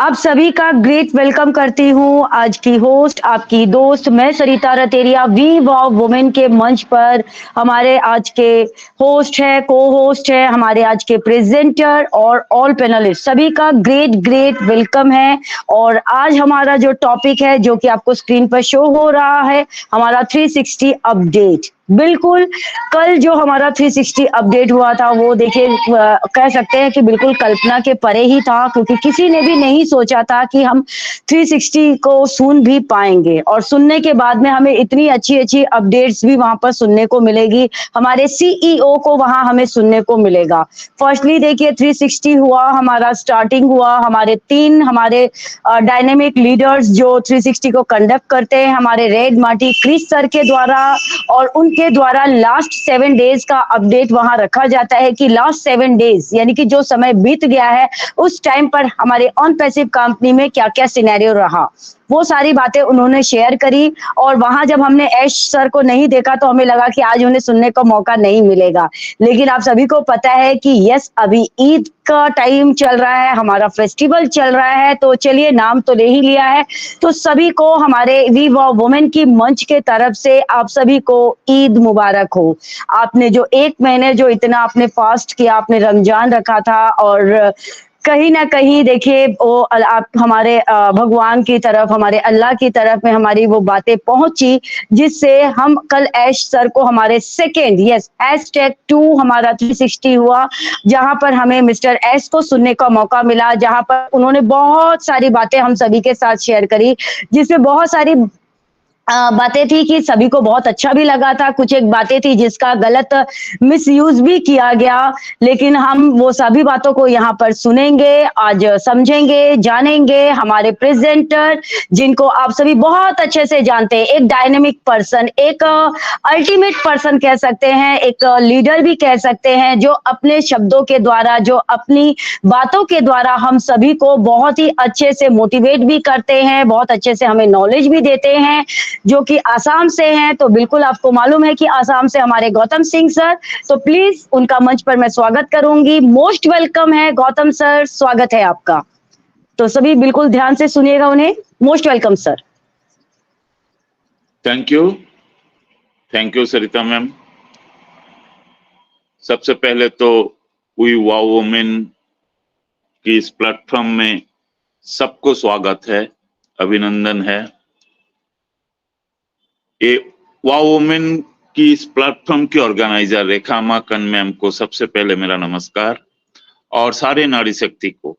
आप सभी का ग्रेट वेलकम करती हूँ। आज की होस्ट आपकी दोस्त मैं सरिता रतेरिया वी वाव वुमेन के मंच पर। हमारे आज के होस्ट है, को होस्ट है, हमारे आज के प्रेजेंटर और ऑल पैनलिस्ट सभी का ग्रेट ग्रेट वेलकम है। और आज हमारा जो टॉपिक है जो कि आपको स्क्रीन पर शो हो रहा है, हमारा 360 अपडेट। बिल्कुल कल जो हमारा 360 अपडेट हुआ था वो देखिए कह सकते हैं कि बिल्कुल कल्पना के परे ही था, क्योंकि किसी ने भी नहीं सोचा था कि हम 360 को सुन भी पाएंगे। और सुनने के बाद में हमें इतनी अच्छी अच्छी अपडेट्स भी वहां पर सुनने को मिलेगी। हमारे सीईओ को वहां हमें सुनने को मिलेगा। फर्स्टली देखिए 360 हुआ, हमारा स्टार्टिंग हुआ, हमारे डायनेमिक लीडर्स जो 360 को कंडक्ट करते हैं, हमारे रेड मार्टी क्रिस सर के द्वारा, और उनके द्वारा लास्ट 7 डेज का अपडेट वहां रखा जाता है कि लास्ट 7 डेज यानी कि जो समय बीत गया है उस टाइम पर हमारे ऑन पैसिव कंपनी में क्या क्या सिनेरियो रहा, वो सारी बातें उन्होंने शेयर करी। और वहां जब हमने ऐश सर को नहीं देखा तो हमें लगा कि आज उन्हें सुनने का मौका नहीं मिलेगा, लेकिन आप सभी को पता है कि यस अभी ईद का टाइम चल रहा है, हमारा फेस्टिवल चल रहा है, तो चलिए नाम तो ले ही लिया है, तो सभी को हमारे वी वाव वुमेन की मंच के तरफ से आप सभी को ईद मुबारक हो। आपने जो 1 महीने जो इतना आपने फास्ट किया, आपने रमजान रखा था, और कहीं ना कहीं देखिए वो आप हमारे भगवान की तरफ, हमारे अल्लाह की तरफ में हमारी वो बातें पहुंची, जिससे हम कल ऐश सर को हमारे सेकेंड #2 हमारा 360 हुआ, जहां पर हमें मिस्टर एस को सुनने का मौका मिला, जहां पर उन्होंने बहुत सारी बातें हम सभी के साथ शेयर करी, जिसमें बहुत सारी बातें थी कि सभी को बहुत अच्छा भी लगा था, कुछ एक बातें थी जिसका गलत मिसयूज भी किया गया, लेकिन हम वो सभी बातों को यहाँ पर सुनेंगे, आज समझेंगे, जानेंगे। हमारे प्रेजेंटर जिनको आप सभी बहुत अच्छे से जानते हैं, एक डायनेमिक पर्सन, एक अल्टीमेट पर्सन कह सकते हैं, एक लीडर भी कह सकते हैं, जो अपने शब्दों के द्वारा, जो अपनी बातों के द्वारा हम सभी को बहुत ही अच्छे से मोटिवेट भी करते हैं, बहुत अच्छे से हमें नॉलेज भी देते हैं, जो कि आसाम से हैं। तो बिल्कुल आपको मालूम है कि आसाम से हमारे गौतम सिंह सर, तो प्लीज उनका मंच पर मैं स्वागत करूंगी। मोस्ट वेलकम है गौतम सर, स्वागत है आपका। तो सभी बिल्कुल ध्यान से सुनिएगा उन्हें। Most welcome sir. Thank you Sarita ma'am. सबसे पहले तो वी वाव वुमेन की इस प्लेटफॉर्म में सबको स्वागत है, अभिनंदन है। ये वाव वुमेन की इस प्लेटफॉर्म की ऑर्गेनाइजर रेखा माकन मैम को सबसे पहले मेरा नमस्कार, और सारे नारी शक्ति को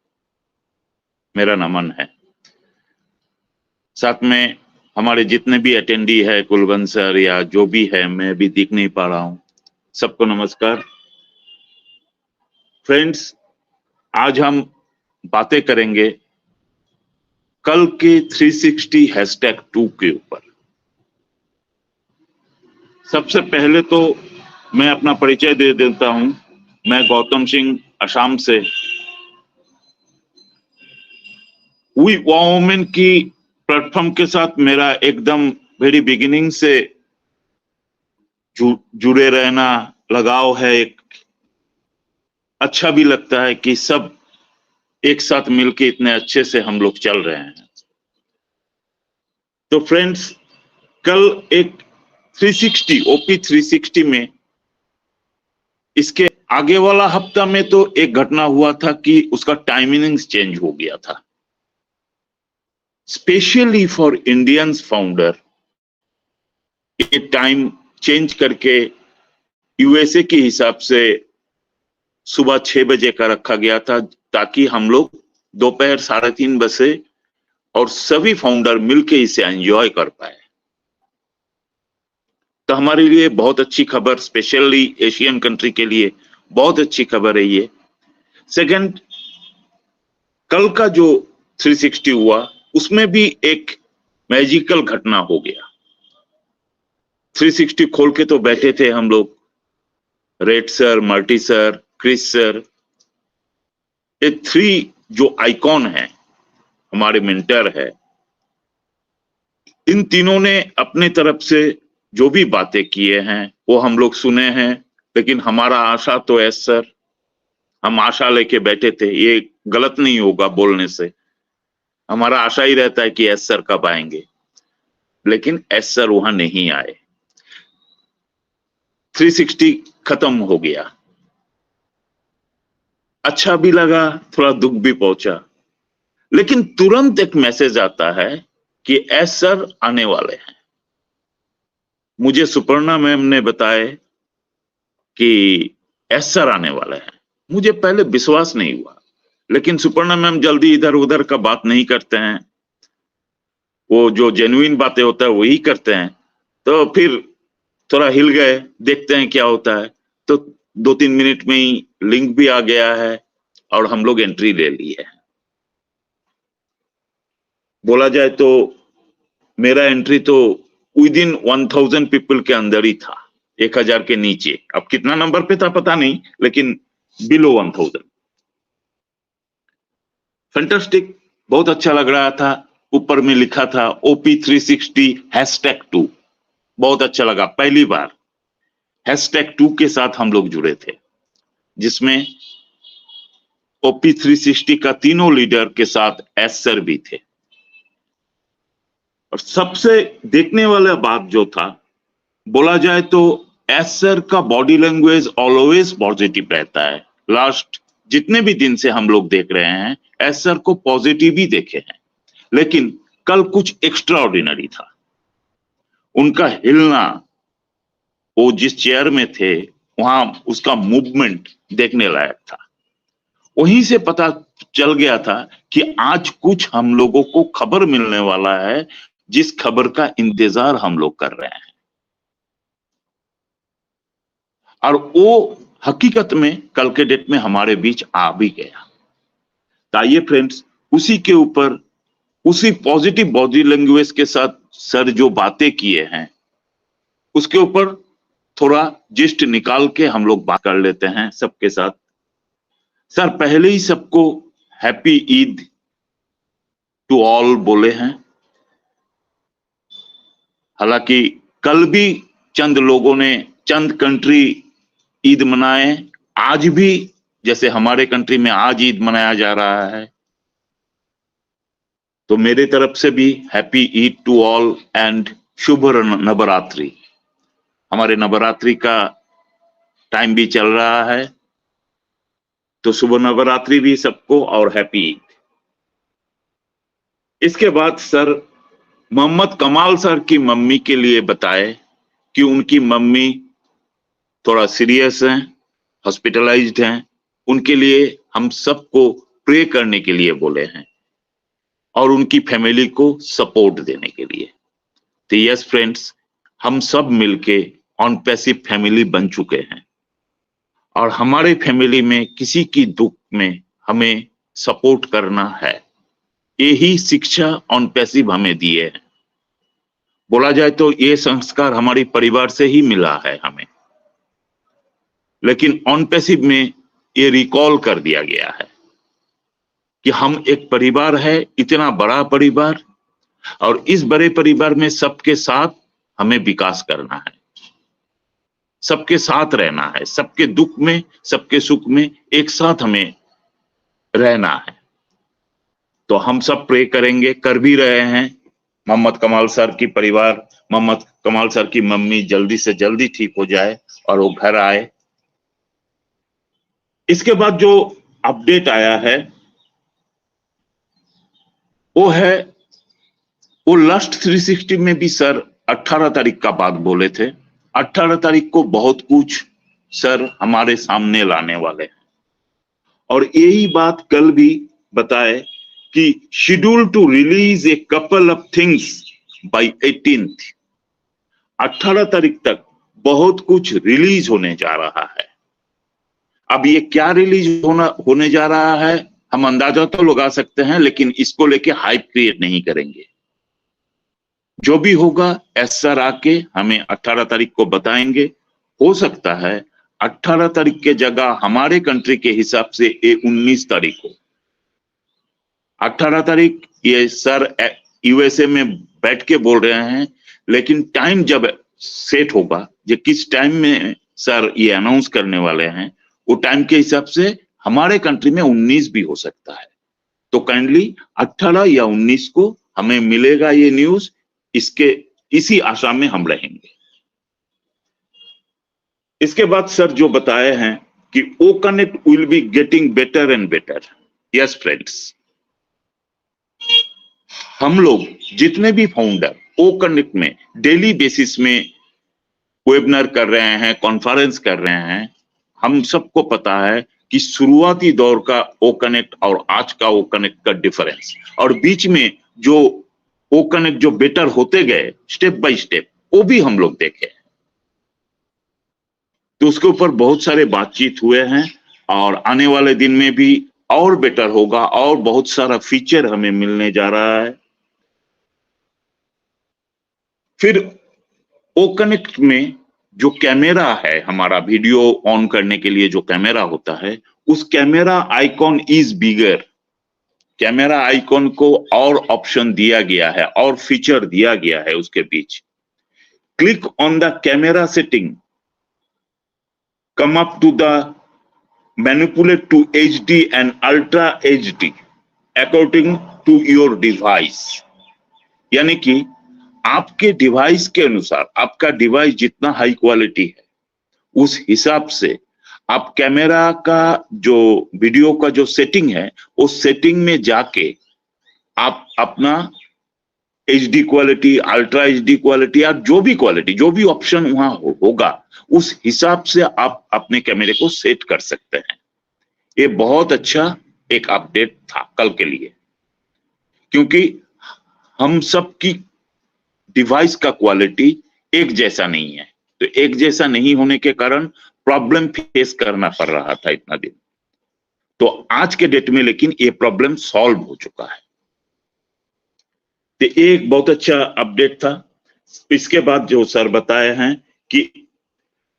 मेरा नमन है। साथ में हमारे जितने भी अटेंडी है, कुलवंत सर या जो भी है, मैं भी दिख नहीं पा रहा हूं, सबको नमस्कार। फ्रेंड्स, आज हम बातें करेंगे कल के 360 #2 के ऊपर। सबसे पहले तो मैं अपना परिचय दे देता हूं। मैं गौतम सिंह असम से वी वाव वुमेन की प्लेटफॉर्म के साथ मेरा एकदम वेरी बिगिनिंग से जुड़े रहना लगाव है। एक अच्छा भी लगता है कि सब एक साथ मिलके इतने अच्छे से हम लोग चल रहे हैं। तो फ्रेंड्स, कल एक 360 ओपी 360 में, इसके आगे वाला हफ्ता में तो एक घटना हुआ था कि उसका टाइमिंग चेंज हो गया था, स्पेशली फॉर इंडियंस फाउंडर। ये टाइम चेंज करके यूएसए के हिसाब से सुबह 6 बजे का रखा गया था, ताकि हम लोग दोपहर 3:30 बजे और सभी फाउंडर मिलके इसे एंजॉय कर पाए। तो हमारे लिए बहुत अच्छी खबर, स्पेशली एशियन कंट्री के लिए बहुत अच्छी खबर है ये। सेकंड, कल का जो 360 हुआ उसमें भी एक मैजिकल घटना हो गया। 360 खोल के तो बैठे थे हम लोग, Red sir, Marty sir, Chris sir, ये 3 जो आइकॉन है, हमारे मेंटर है, इन तीनों ने अपने तरफ से जो भी बातें किए हैं वो हम लोग सुने हैं। लेकिन हमारा आशा तो है सर, हम आशा लेके बैठे थे, ये गलत नहीं होगा बोलने से, हमारा आशा ही रहता है कि एस सर कब आएंगे, लेकिन एस सर वहां नहीं आए। 360 खत्म हो गया। अच्छा भी लगा, थोड़ा दुख भी पहुंचा, लेकिन तुरंत एक मैसेज आता है कि एस सर आने वाले हैं। मुझे सुपर्णा मैम ने बताया कि एस सर आने वाले हैं। मुझे पहले विश्वास नहीं हुआ, लेकिन सुपर्णा मैम जल्दी इधर उधर का बात नहीं करते हैं, वो जो जेन्युइन बातें होता है वही करते हैं। तो फिर थोड़ा हिल गए, देखते हैं क्या होता है। तो 2-3 मिनट में ही लिंक भी आ गया है और हम लोग एंट्री ले ली है। बोला जाए तो मेरा एंट्री तो विद इन 1000 पीपल के अंदर ही था, 1000 के नीचे। अब कितना नंबर पे था पता नहीं, लेकिन बिलो 1000। फैंटास्टिक, बहुत अच्छा लग रहा था। ऊपर में लिखा था OP360 #2, बहुत अच्छा लगा। पहली बार #2 के साथ हम लोग जुड़े थे, जिसमें OP360 का तीनों लीडर के साथ एस सर भी थे। और सबसे देखने वाला बात जो था, बोला जाए तो एस सर का बॉडी लैंग्वेज ऑलवेज पॉजिटिव रहता है। लास्ट जितने भी दिन से हम लोग देख रहे हैं, एस सर को पॉजिटिव ही देखे हैं, लेकिन कल कुछ एक्स्ट्रा ऑर्डिनरी था। उनका हिलना, वो जिस चेयर में थे वहां उसका मूवमेंट देखने लायक था। वहीं से पता चल गया था कि आज कुछ हम लोगों को खबर मिलने वाला है, जिस खबर का इंतजार हम लोग कर रहे हैं। और वो हकीकत में कल के डेट में हमारे बीच आ भी गया। तो आइए फ्रेंड्स, उसी के ऊपर, उसी पॉजिटिव बॉडी लैंग्वेज के साथ सर जो बातें किए हैं, उसके ऊपर थोड़ा जिस्ट निकाल के हम लोग बात कर लेते हैं सबके साथ। सर पहले ही सबको हैप्पी ईद टू ऑल बोले हैं। हालांकि कल भी चंद लोगों ने, चंद कंट्री ईद मनाए। आज भी जैसे हमारे कंट्री में आज ईद मनाया जा रहा है, तो मेरे तरफ से भी happy Eid to all and शुभ नवरात्रि। हमारे नवरात्रि का टाइम भी चल रहा है, तो शुभ नवरात्रि भी सबको और हैप्पी ईद। इसके बाद सर मोहम्मद कमाल सर की मम्मी के लिए बताए कि उनकी मम्मी थोड़ा सीरियस हैं, हॉस्पिटलाइज्ड हैं। उनके लिए हम सबको प्रे करने के लिए बोले हैं और उनकी फैमिली को सपोर्ट देने के लिए। तो यस फ्रेंड्स, हम सब मिलके ऑन पैसिव फैमिली बन चुके हैं और हमारे फैमिली में किसी की दुख में हमें सपोर्ट करना है। यही शिक्षा ऑन पैसिव हमें दिए है। बोला जाए तो ये संस्कार हमारी परिवार से ही मिला है हमें, लेकिन ऑन पैसिव में ये रिकॉल कर दिया गया है कि हम एक परिवार है, इतना बड़ा परिवार, और इस बड़े परिवार में सबके साथ हमें विकास करना है, सबके साथ रहना है, सबके दुख में, सबके सुख में एक साथ हमें रहना है। तो हम सब प्रे करेंगे, कर भी रहे हैं। मोहम्मद कमाल सर की परिवार, मोहम्मद कमाल सर की मम्मी जल्दी से जल्दी ठीक हो जाए और वो घर आए। इसके बाद जो अपडेट आया है वो लास्ट 360 में भी सर 18 तारीख का बात बोले थे। 18 तारीख को बहुत कुछ सर हमारे सामने लाने वाले हैं और यही बात कल भी बताए कि schedule to release a couple of things by 18th। 18 तारीख तक बहुत कुछ रिलीज होने जा रहा है। अब ये क्या रिलीज होने जा रहा है हम अंदाजा तो लगा सकते हैं, लेकिन इसको लेके हाइप क्रिएट नहीं करेंगे। जो भी होगा एस सर आके हमें 18 तारीख को बताएंगे। हो सकता है 18 तारीख के जगह हमारे कंट्री के हिसाब से ये 19 तारीख हो। 18 तारीख ये सर यूएसए में बैठ के बोल रहे हैं, लेकिन टाइम जब सेट होगा, जो किस टाइम में सर ये अनाउंस करने वाले हैं, वो टाइम के हिसाब से हमारे कंट्री में 19 भी हो सकता है। तो काइंडली 18 या 19 को हमें मिलेगा ये न्यूज, इसी आशा में हम रहेंगे। इसके बाद सर जो बताए हैं कि O Connect will be getting better and better. Yes friends, हम लोग जितने भी फाउंडर ओ कनेक्ट में डेली बेसिस में वेबिनार कर रहे हैं, कॉन्फ्रेंस कर रहे हैं, हम सबको पता है कि शुरुआती दौर का ओ कनेक्ट और आज का ओ कनेक्ट का डिफरेंस, और बीच में जो ओ कनेक्ट जो बेटर होते गए स्टेप बाय स्टेप, वो भी हम लोग देखे। तो उसके ऊपर बहुत सारे बातचीत हुए हैं और आने वाले दिन में भी और बेटर होगा और बहुत सारा फीचर हमें मिलने जा रहा है। फिर ओ कनेक्ट में जो कैमरा है, हमारा वीडियो ऑन करने के लिए जो कैमरा होता है, उस camera icon is bigger. Camera icon को और ऑप्शन दिया गया है और फीचर दिया गया है उसके बीच। Click on the camera setting, come up to the manipulate to HD and ultra HD according to your device। यानी कि आपके डिवाइस के अनुसार, आपका डिवाइस जितना हाई क्वालिटी है उस हिसाब से आप कैमरा का जो वीडियो का जो सेटिंग है, उस सेटिंग में जाके आप अपना HD quality, ultra HD quality, या जो भी ऑप्शन वहां होगा, उस हिसाब से आप अपने कैमरे को सेट कर सकते हैं। ये बहुत अच्छा एक अपडेट था कल के लिए, क्योंकि हम सब की डिवाइस का क्वालिटी एक जैसा नहीं है। तो एक जैसा नहीं होने के कारण प्रॉब्लम फेस करना पड़ रहा था इतना दिन। तो आज के डेट में लेकिन ये प्रॉब्लम सॉल्व हो चुका है। तो एक बहुत अच्छा अपडेट था। इसके बाद जो सर बताए हैं कि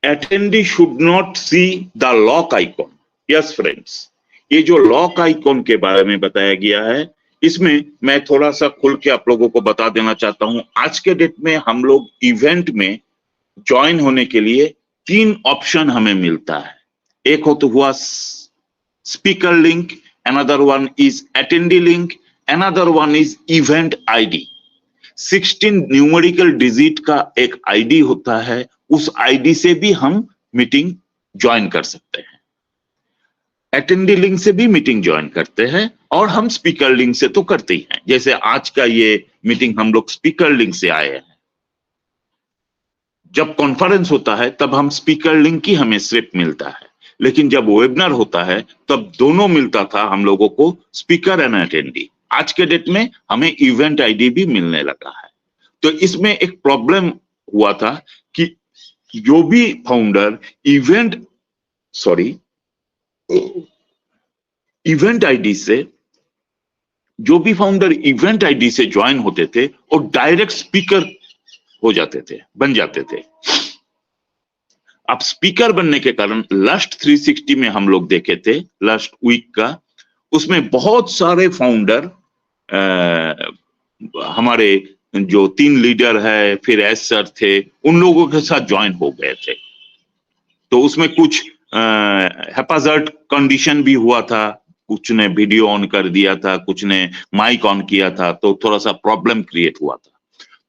attendee should not see the lock icon. Yes friends, ये जो लॉक आइकॉन के बारे में बताया गया है, इसमें मैं थोड़ा सा खुल के आप लोगों को बता देना चाहता हूं। आज के डेट में हम लोग इवेंट में ज्वाइन होने के लिए 3 ऑप्शन हमें मिलता है। एक हो तो हुआ speaker link, another one is attendee link, another one is event ID. 16 numerical digit का एक आईडी होता है, उस आईडी से भी हम मीटिंग ज्वाइन कर सकते हैं। अटेंडी लिंक से भी मीटिंग ज्वाइन करते हैं और हम स्पीकर लिंक से तो करते ही हैं। जैसे आज का ये मीटिंग हम लोग स्पीकर लिंक से आए हैं। जब कॉन्फ्रेंस होता है तब हम स्पीकर लिंक ही हमें सिर्फ मिलता है, लेकिन जब वेबिनार होता है तब दोनों मिलता था हम लोगों को, स्पीकर एंड अटेंडी। आज के डेट में हमें इवेंट आईडी भी मिलने लगा है। तो इसमें एक प्रॉब्लम हुआ था कि जो भी फाउंडर इवेंट आईडी से, जो भी फाउंडर इवेंट आईडी से ज्वाइन होते थे वो डायरेक्ट स्पीकर हो जाते थे, बन जाते थे। अब स्पीकर बनने के कारण लास्ट 360 में हम लोग देखे थे, लास्ट वीक का, उसमें बहुत सारे फाउंडर हमारे जो 3 लीडर है, फिर एस सर थे, उन लोगों के साथ ज्वाइन हो गए थे। तो उसमें कुछ हैप्पीजर्ट कंडीशन भी हुआ था, कुछ ने वीडियो ऑन कर दिया था, कुछ ने माइक ऑन किया था, तो थोड़ा सा प्रॉब्लम क्रिएट हुआ था।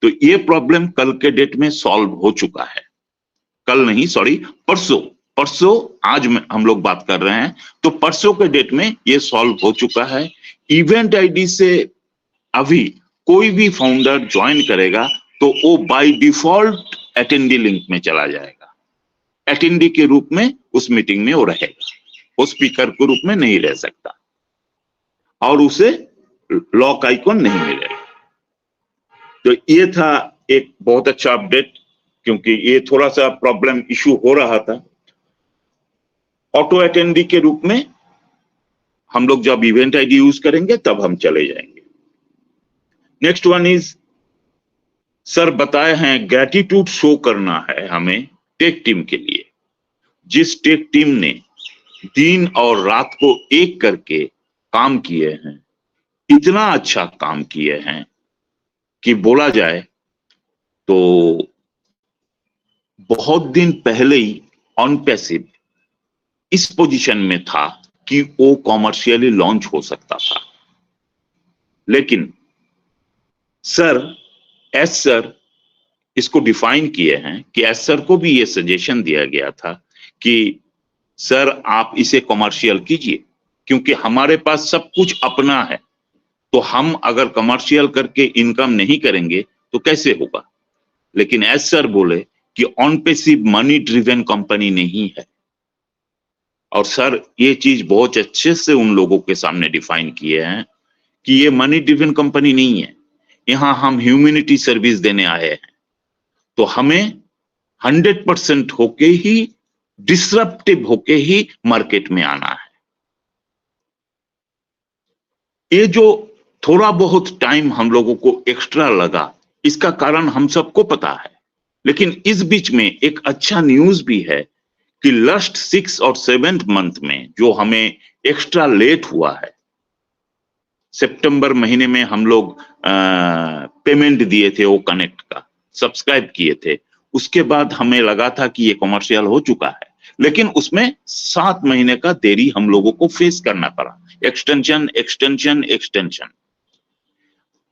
तो ये प्रॉब्लम कल के डेट में सॉल्व हो चुका है। कल नहीं, सॉरी, परसों आज हम लोग बात कर रहे हैं, तो परसों के डेट में ये सॉल्व हो चुका है। इवेंट आईडी से अभी कोई भी फाउंडर ज्वाइन करेगा तो वो बाय डिफॉल्ट अटेंडी लिंक में चला जाएगा। अटेंडी के रूप में उस मीटिंग में वो रहेगा, वो स्पीकर के रूप में नहीं रह सकता और उसे लॉक आइकॉन नहीं मिलेगा। तो ये था एक बहुत अच्छा अपडेट, क्योंकि ये थोड़ा सा प्रॉब्लम इशू हो रहा था। ऑटो अटेंडी के रूप में हम लोग जब इवेंट आईडी यूज करेंगे तब हम चले जाएंगे। नेक्स्ट वन इज, सर बताए हैं ग्रेटिट्यूड शो करना है हमें टेक टीम के लिए। जिस टेक टीम ने दिन और रात को एक करके काम किए हैं, इतना अच्छा काम किए हैं कि बोला जाए तो बहुत दिन पहले ही ऑन पैसिव इस पोजीशन में था कि वो कॉमर्शियली लॉन्च हो सकता था। लेकिन सर इसको डिफाइन किए हैं कि एस सर को भी ये सजेशन दिया गया था कि सर आप इसे कमर्शियल कीजिए, क्योंकि हमारे पास सब कुछ अपना है, तो हम अगर कमर्शियल करके इनकम नहीं करेंगे तो कैसे होगा। लेकिन एस सर बोले कि on passive money driven company नहीं है, और सर ये चीज बहुत अच्छे से उन लोगों के सामने डिफाइन किए हैं कि ये मनी ड्रिवन कंपनी नहीं है, यहां हम ह्यूमैनिटी सर्विस देने आए हैं, तो हमें 100% होके ही, डिसरप्टिव होके ही मार्केट में आना है। ये जो थोड़ा बहुत टाइम हम लोगों को एक्स्ट्रा लगा, इसका कारण हम सबको पता है, लेकिन इस बीच में एक अच्छा न्यूज भी है कि लास्ट 6 और 7th मंथ में जो हमें एक्स्ट्रा लेट हुआ है, सितंबर महीने में हम लोग पेमेंट दिए थे वो कनेक्ट का, सब्सक्राइब किए थे, उसके बाद हमें लगा था कि ये कमर्शियल हो चुका है, लेकिन उसमें 7 महीने का देरी हम लोगों को फेस करना पड़ा, एक्सटेंशन।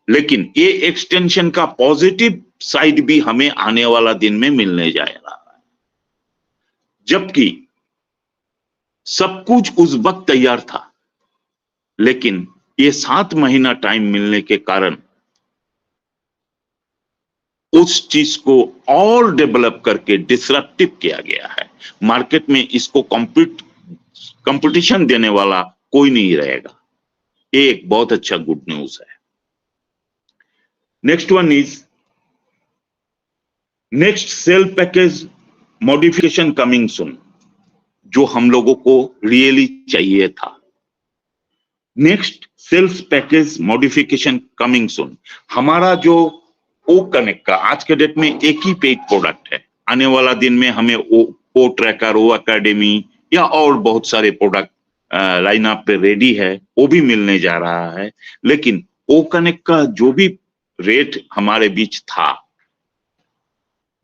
लेकिन ये एक्सटेंशन का पॉजिटिव साइड भी हमें आने वाला दिन में मिलने जा रहा है, जबकि सब कुछ उस वक्त तैयार था, लेकिन ये 7 महीना टाइम मिलने के कारण उस चीज को और डेवलप करके डिसरप्टिव किया गया है। मार्केट में इसको कंपटीशन देने वाला कोई नहीं रहेगा। ये एक बहुत अच्छा गुड न्यूज है। Next one is next sale package modification coming soon, जो हम लोगों को रियली चाहिए था। Next sales package modification coming soon, हमारा जो ओ कनेक्ट का आज के डेट में एक ही पेड प्रोडक्ट है, आने वाला दिन में हमें ओ ट्रैकर, ओ एकेडमी या और बहुत सारे प्रोडक्ट लाइनअप पे रेडी है, वो भी मिलने जा रहा है। लेकिन ओ कनेक्ट का जो भी रेट हमारे बीच था,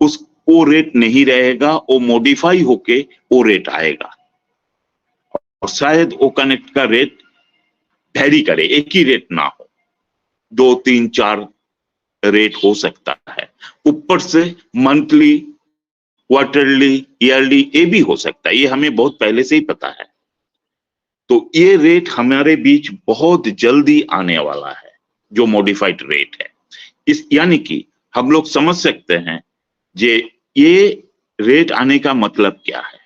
वो रेट नहीं रहेगा, वो मॉडिफाई होके वो रेट आएगा, और शायद ओ कनेक्ट का रेट वेरी करे, एक ही रेट ना हो, 2, 3, 4 रेट हो सकता है। ऊपर से मंथली, क्वार्टरली, ईयरली ये भी हो सकता है, ये हमें बहुत पहले से ही पता है। तो ये रेट हमारे बीच बहुत जल्दी आने वाला है, जो मॉडिफाइड रेट है। इस यानी कि हम लोग समझ सकते हैं जे ये रेट आने का मतलब क्या है।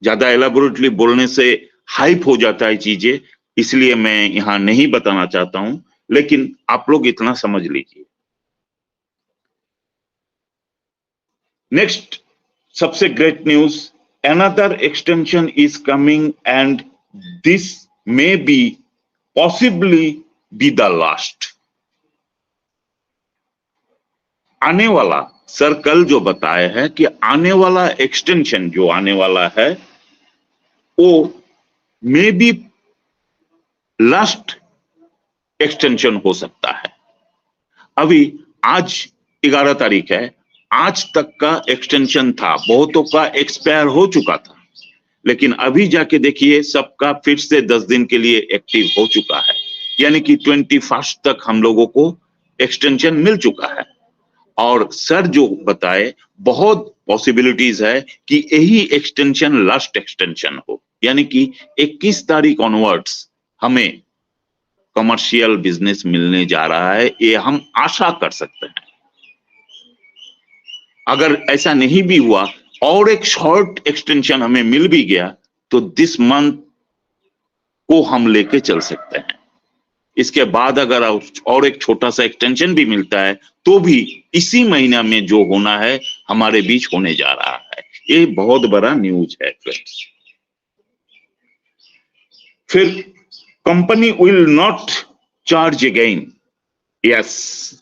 ज्यादा एलाबोरेटली बोलने से हाइप हो जाता है चीजें, इसलिए मैं यहां नहीं बताना चाहता हूं, लेकिन आप लोग इतना समझ लीजिए। नेक्स्ट सबसे great news, another extension is coming and this may be possibly be the last. आने वाला, सर कल जो बताया है कि आने वाला एक्सटेंशन जो आने वाला है वो मे बी लास्ट एक्सटेंशन हो सकता है। अभी आज 11 तारीख है, आज तक का एक्सटेंशन था, बहुतों का एक्सपायर हो चुका था, लेकिन अभी जाके देखिए सबका फिर से 10 दिन के लिए एक्टिव हो चुका है, यानी कि 21 तक हम लोगों को एक्सटेंशन मिल चुका है। और सर जो बताए बहुत पॉसिबिलिटीज है कि यही एक्सटेंशन लास्ट एक्सटेंशन हो, यानी कि 21 तारीख ऑनवर्ड्स हमें कमर्शियल बिजनेस मिलने जा रहा है, ये हम आशा कर सकते हैं। अगर ऐसा नहीं भी हुआ और एक शॉर्ट एक्सटेंशन हमें मिल भी गया तो दिस मंथ को हम लेके चल सकते हैं। इसके बाद अगर और एक छोटा सा एक्सटेंशन भी मिलता है तो भी इसी महीना में जो होना है हमारे बीच होने जा रहा है। ये बहुत बड़ा न्यूज है फ्रेंड्स। फिर company will not charge again, yes,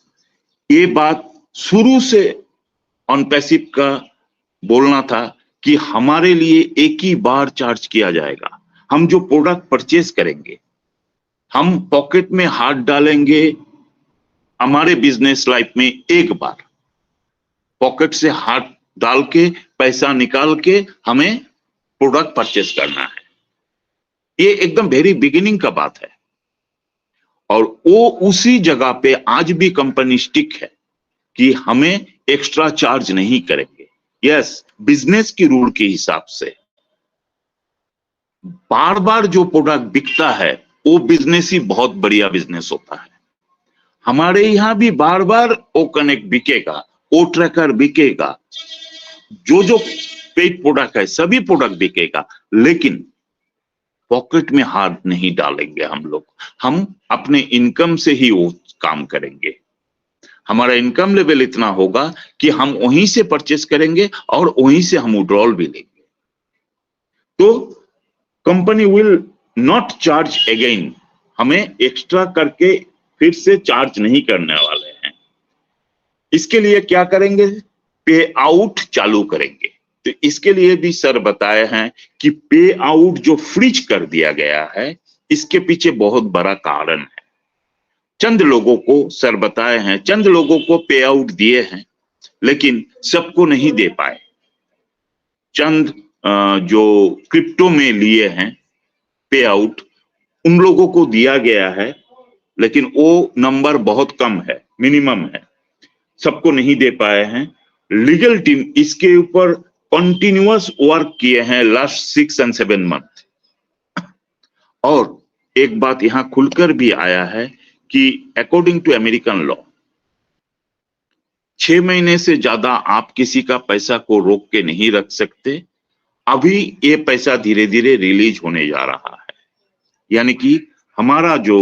ये बात शुरू से ऑन पैसिव का बोलना था कि हमारे लिए एक ही बार चार्ज किया जाएगा। हम जो प्रोडक्ट परचेज करेंगे, हम पॉकेट में हाथ डालेंगे हमारे बिजनेस लाइफ में एक बार, पॉकेट से हाथ डाल के पैसा निकाल के हमें प्रोडक्ट परचेज करना है। ये एकदम वेरी बिगिनिंग का बात है। और वो उसी जगह पे आज भी कंपनी स्टिक है कि हमें एक्स्ट्रा चार्ज नहीं करेंगे। यस, बिजनेस की रूल के हिसाब से बार बार जो प्रोडक्ट बिकता है वो बिजनेस ही बहुत बढ़िया बिजनेस होता है। हमारे यहां भी बार बार ओ कनेक्ट बिकेगा, ओ ट्रैकर बिकेगा, जो पेड प्रोडक्ट है सभी प्रोडक्ट बिकेगा, लेकिन पॉकेट में हाथ नहीं डालेंगे हम लोग। हम अपने इनकम से ही वो काम करेंगे। हमारा इनकम लेवल इतना होगा कि हम वहीं से परचेस करेंगे और वहीं से हम विड्रॉल भी लेंगे। तो company will not charge again, हमें एक्स्ट्रा करके फिर से चार्ज नहीं करने वाले हैं। इसके लिए क्या करेंगे, पे आउट चालू करेंगे। तो इसके लिए भी सर बताए हैं कि पे आउट जो फ्रीज कर दिया गया है, इसके पीछे बहुत बड़ा कारण है। चंद लोगों को सर बताए हैं, चंद लोगों को पे आउट दिए हैं, लेकिन सबको नहीं दे पाए। चंद जो क्रिप्टो में लिए हैं पे आउट, उन लोगों को दिया गया है, लेकिन वो नंबर बहुत कम है, मिनिमम है, सबको नहीं दे पाए हैं। लीगल टीम इसके ऊपर कंटिन्यूअस वर्क किए हैं लास्ट 6 and 7 मंथ। और एक बात यहां खुलकर भी आया है कि अकॉर्डिंग टू अमेरिकन लॉ 6 महीने से ज्यादा आप किसी का पैसा को रोक के नहीं रख सकते। अभी ये पैसा धीरे धीरे रिलीज होने जा रहा है, यानी कि हमारा जो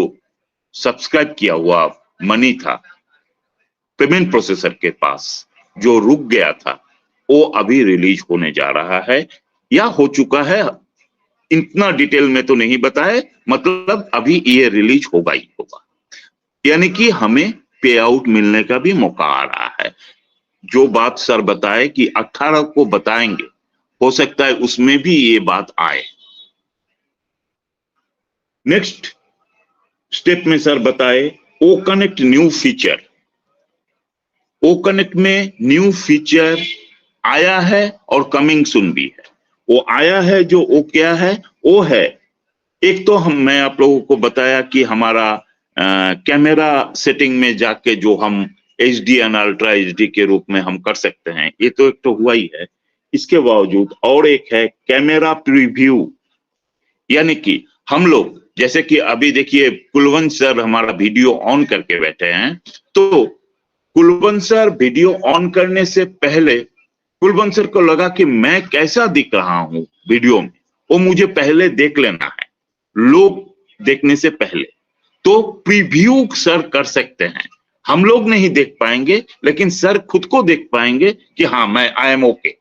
सब्सक्राइब किया हुआ मनी था पेमेंट प्रोसेसर के पास, जो रुक गया था, वो अभी रिलीज होने जा रहा है या हो चुका है। इतना डिटेल में तो नहीं बताए, मतलब अभी ये रिलीज होगा ही होगा। यानी कि हमें पे आउट मिलने का भी मौका आ रहा है। जो बात सर बताए कि 18 को बताएंगे, हो सकता है उसमें भी ये बात आए। नेक्स्ट स्टेप में सर बताए O Connect new feature. O Connect में न्यू फीचर आया है और कमिंग सून भी है। वो आया है जो वो क्या है, वो है एक तो मैं आप लोगों को बताया कि हमारा कैमरा सेटिंग में जाके जो हम HD और अल्ट्रा HD के रूप में हम कर सकते हैं, ये तो एक तो हुआ ही है। इसके बावजूद और एक है कैमरा प्रीव्यू, यानी कि हम लोग जैसे कि अभी देखिए कुलवंत सर हमारा वीडियो ऑन करके बैठे हैं, तो कुलवंत सर वीडियो ऑन करने से पहले कुलवंत सर को लगा कि मैं कैसा दिख रहा हूं वीडियो में, वो मुझे पहले देख लेना है, लोग देखने से पहले। तो प्रीव्यू सर कर सकते हैं, हम लोग नहीं देख पाएंगे, लेकिन सर खुद को देख पाएंगे कि हाँ मैं आई एम ओके।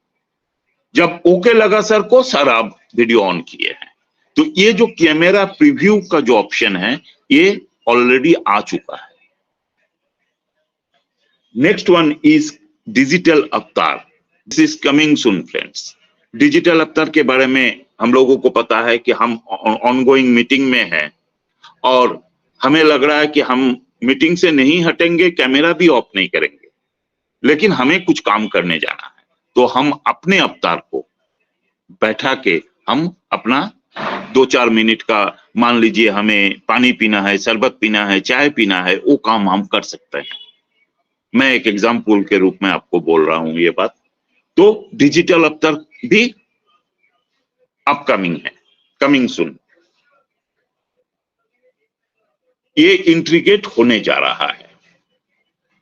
जब ओके लगा सर को, सर आप वीडियो ऑन किए हैं। तो ये जो कैमरा प्रीव्यू का जो ऑप्शन है, ये ऑलरेडी आ चुका है। नेक्स्ट वन इज डिजिटल अवतार। This is coming soon friends. Digital अवतार के बारे में हम लोगों को पता है कि हम ऑनगोइंग मीटिंग में हैं और हमें लग रहा है कि हम मीटिंग से नहीं हटेंगे, कैमरा भी ऑफ नहीं करेंगे, लेकिन हमें कुछ काम करने जाना है। तो हम अपने अवतार को बैठा के हम अपना 2-4 मिनट का, मान लीजिए हमें पानी पीना है, शरबत पीना है, चाय पीना है, वो काम हम कर सकते हैं। मैं एक एग्जाम्पल के रूप में आपको बोल रहा हूं ये बात। तो डिजिटल अवतार भी अपकमिंग है, कमिंग सून। ये इंट्रीगेट होने जा रहा है।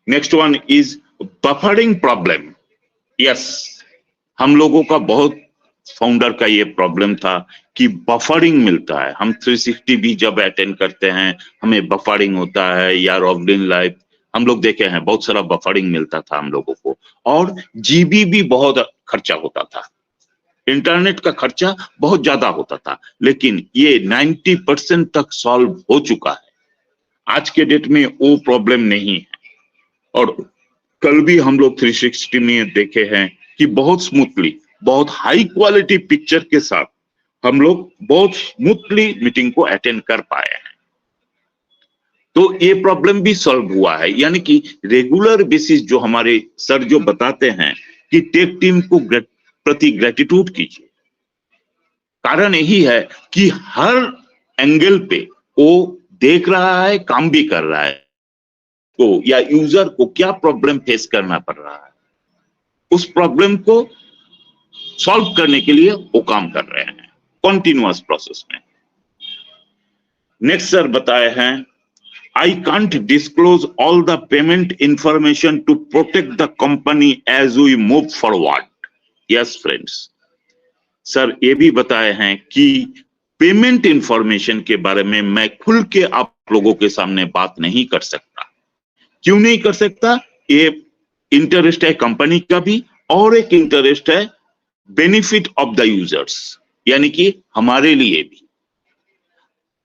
Next one is buffering problem. Yes, हम लोगों का बहुत फाउंडर का ये प्रॉब्लम था कि बफरिंग मिलता है। हम 360 भी जब अटेंड करते हैं हमें बफरिंग होता है, या रॉगलिन लाइव हम लोग देखे हैं, बहुत सारा बफरिंग मिलता था हम लोगों को, और जीबी भी बहुत खर्चा होता था, इंटरनेट का खर्चा बहुत ज्यादा होता था। लेकिन ये 90% तक सॉल्व हो चुका है। आज के डेट में वो प्रॉब्लम नहीं है। और कल भी हम लोग 360 में देखे हैं कि बहुत स्मूथली, बहुत हाई क्वालिटी पिक्चर के साथ हम लोग बहुत स्मूथली मीटिंग को अटेंड कर पाए हैं। तो ये प्रॉब्लम भी सॉल्व हुआ है। यानी कि रेगुलर बेसिस जो हमारे सर जो बताते हैं कि टेक टीम को प्रति ग्रेटिट्यूड कीजिए, कारण यही है कि हर एंगल पे वो देख रहा है, काम भी कर रहा है, को या यूजर को क्या प्रॉब्लम फेस करना पड़ रहा है, उस प्रॉब्लम को सॉल्व करने के लिए वो काम कर रहे हैं कॉन्टिन्यूअस प्रोसेस में। नेक्स्ट सर बताए हैं, I can't disclose all the payment information to protect the company as we move forward. Yes, friends. Sir ये भी बताए हैं कि पेमेंट इंफॉर्मेशन के बारे में मैं खुल के आप लोगों के सामने बात नहीं कर सकता। क्यों नहीं कर सकता? ये इंटरेस्ट है कंपनी का भी, और एक इंटरेस्ट है बेनिफिट ऑफ द यूजर्स, यानी कि हमारे लिए भी।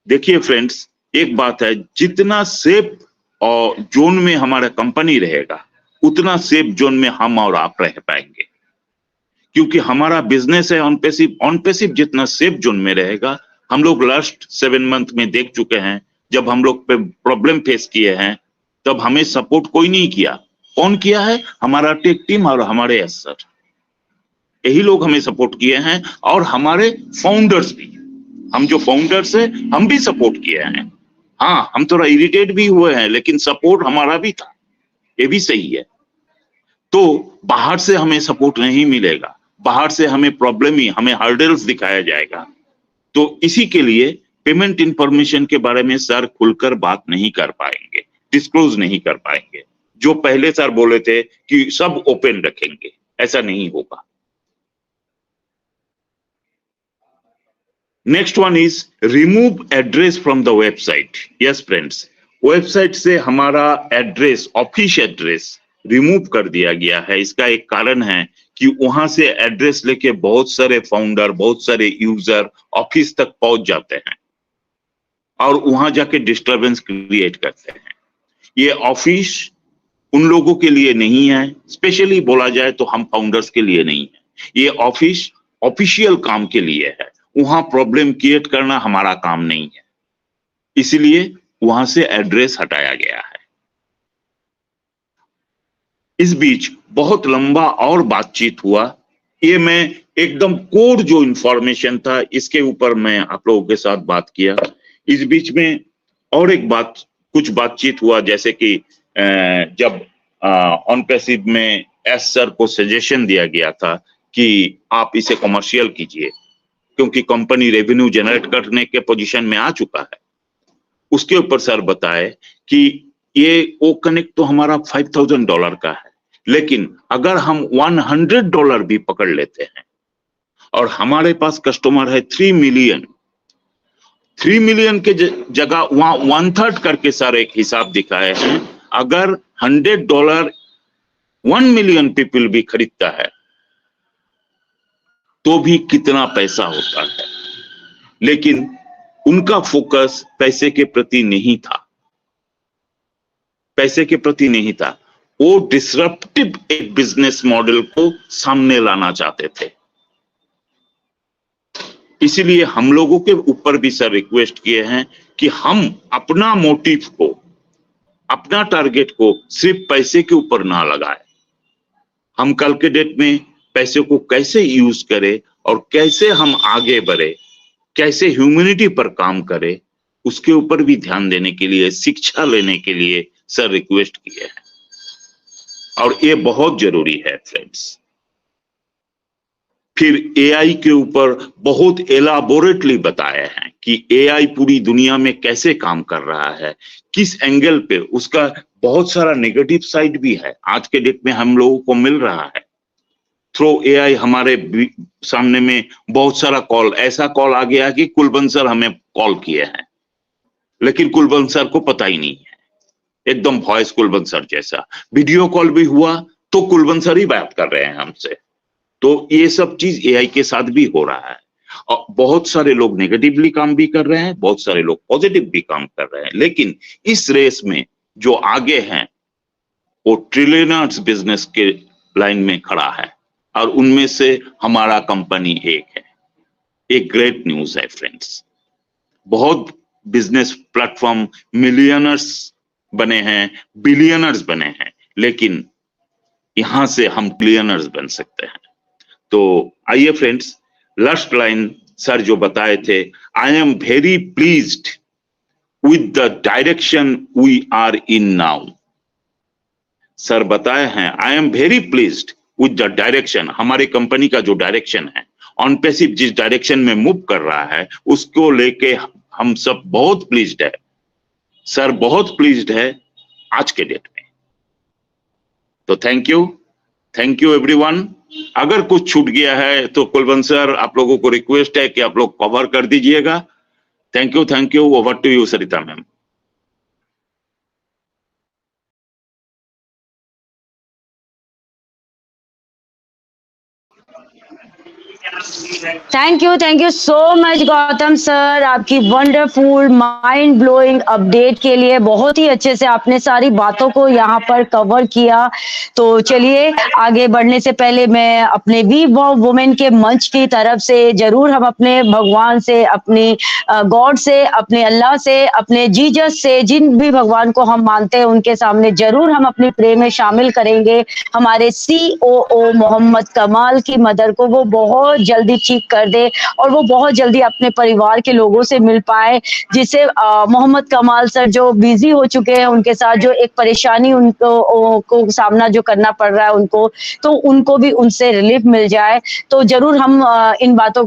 देखिए फ्रेंड्स, एक बात है, जितना सेफ और जोन में हमारा कंपनी रहेगा, उतना सेफ जोन में हम और आप रह पाएंगे, क्योंकि हमारा बिजनेस है ऑन पैसिव। ऑन पैसिव जितना सेफ जोन में रहेगा, हम लोग लास्ट 7 मंथ में देख चुके हैं, जब हम लोग पे प्रॉब्लम फेस किए हैं, तब हमें सपोर्ट कोई नहीं किया। कौन किया है? हमारा टेक टीम और हमारे एस सर, यही लोग हमें सपोर्ट किए हैं, और हमारे फाउंडर्स भी। हम जो फाउंडर्स है, हम भी सपोर्ट किए हैं। हाँ, हम थोड़ा इरिटेट भी हुए हैं, लेकिन सपोर्ट हमारा भी था, ये भी सही है। तो बाहर से हमें सपोर्ट नहीं मिलेगा, बाहर से हमें प्रॉब्लम ही, हमें हर्डल्स दिखाया जाएगा। तो इसी के लिए पेमेंट इंफॉर्मेशन के बारे में सर खुलकर बात नहीं कर पाएंगे, डिस्क्लोज नहीं कर पाएंगे। जो पहले सर बोले थे कि सब ओपन रखेंगे, ऐसा नहीं होगा। Next one is remove address from the website. Yes friends, website से हमारा एड्रेस, ऑफिस एड्रेस रिमूव कर दिया गया है। इसका एक कारण है कि वहां से एड्रेस लेके बहुत सारे फाउंडर, बहुत सारे यूजर ऑफिस तक पहुंच जाते हैं और वहां जाके डिस्टरबेंस क्रिएट करते हैं। ये ऑफिस उन लोगों के लिए नहीं है, स्पेशली बोला जाए तो हम फाउंडर्स के लिए नहीं है। ये ऑफिस ऑफिशियल काम के लिए है, वहां प्रॉब्लम क्रिएट करना हमारा काम नहीं है, इसलिए वहां से एड्रेस हटाया गया है। इस बीच बहुत लंबा और बातचीत हुआ, ये मैं एकदम कोर जो इंफॉर्मेशन था इसके ऊपर मैं आप लोगों के साथ बात किया। इस बीच में और एक बात, कुछ बातचीत हुआ, जैसे कि जब ऑन पैसिव में एस सर को सजेशन दिया गया था कि आप इसे कमर्शियल कीजिए, क्योंकि कंपनी रेवेन्यू जनरेट करने के पोजीशन में आ चुका है। उसके ऊपर सर बताए कि ये वो कनेक्ट तो हमारा $5,000 का है, लेकिन अगर हम $100 भी पकड़ लेते हैं और हमारे पास कस्टमर है 3 मिलियन, 3 मिलियन के जगह वहां 1/3 करके सर एक हिसाब दिखाए हैं। अगर $100 1 मिलियन पीपल भी खरीदता है तो भी कितना पैसा होता है। लेकिन उनका फोकस पैसे के प्रति नहीं था, पैसे के प्रति नहीं था, वो डिसरप्टिव एक बिजनेस मॉडल को सामने लाना चाहते थे। इसीलिए हम लोगों के ऊपर भी सर रिक्वेस्ट किए हैं कि हम अपना मोटिव को, अपना टारगेट को सिर्फ पैसे के ऊपर ना लगाए। हम कल के डेट में पैसे को कैसे यूज करें और कैसे हम आगे बढ़े, कैसे ह्यूमैनिटी पर काम करें, उसके ऊपर भी ध्यान देने के लिए, शिक्षा लेने के लिए सर रिक्वेस्ट किए हैं, और ये बहुत जरूरी है फ्रेंड्स। फिर एआई के ऊपर बहुत एलाबोरेटली बताए हैं कि एआई पूरी दुनिया में कैसे काम कर रहा है, किस एंगल पे। उसका बहुत सारा नेगेटिव साइड भी है, आज के डेट में हम लोगों को मिल रहा है। थ्रू एआई हमारे सामने में बहुत सारा कॉल, ऐसा कॉल आ गया कि कुलवंत सर हमें कॉल किए हैं, लेकिन कुलवंत सर को पता ही नहीं है, एकदम वॉइस कुलवंत सर जैसा। वीडियो कॉल भी हुआ तो कुलवंत सर ही बात कर रहे हैं हमसे। तो ये सब चीज एआई के साथ भी हो रहा है, और बहुत सारे लोग नेगेटिवली काम भी कर रहे हैं, बहुत सारे लोग पॉजिटिव भी काम कर रहे हैं। लेकिन इस रेस में जो आगे हैं वो ट्रिलियनर्स बिजनेस के लाइन में खड़ा है, और उनमें से हमारा कंपनी एक है। एक ग्रेट न्यूज है फ्रेंड्स, बहुत बिजनेस प्लेटफॉर्म मिलियनर्स बने हैं, बिलियनर्स बने हैं, लेकिन यहां से हम ट्रिलियनर्स बन सकते हैं। तो आइए फ्रेंड्स, लास्ट लाइन सर जो बताए थे, I am very pleased with the direction we are in now. Sir बताए हैं, I am very pleased with the direction, हमारे कंपनी का जो डायरेक्शन है, ऑन पैसिव जिस डायरेक्शन में मूव कर रहा है उसको लेके हम सब बहुत प्लीज्ड है सर, बहुत प्लीज्ड है आज के डेट में। तो थैंक यू एवरीवन। अगर कुछ छूट गया है तो कुलवंत सर आप लोगों को रिक्वेस्ट है कि आप लोग कवर कर दीजिएगा। Thank you. Over to you Sarita ma'am. Thank you so much Gautam sir, आपकी वंडरफुल माइंड ब्लोइंग अपडेट के लिए। बहुत ही अच्छे से आपने सारी बातों को यहाँ पर कवर किया। तो चलिए आगे बढ़ने से पहले मैं अपने वी वाव वुमेन के मंच की तरफ से जरूर हम अपने भगवान से, अपनी गॉड से, अपने अल्लाह से, अपने जीजस से, जिन भी भगवान को हम मानते हैं उनके सामने जरूर हम अपने प्रे में शामिल करेंगे हमारे COO मोहम्मद कमाल की मदर को, वो बहुत जल्दी ठीक कर दे और वो बहुत जल्दी अपने परिवार के लोगों से मिल पाए, जिससे मोहम्मद कमाल सर जो बिजी हो चुके हैं, उनके साथ जो एक परेशानी उनको को सामना जो करना पड़ रहा है उनको, तो उनको भी उनसे रिलीफ मिल जाए। तो जरूर हम इन बातों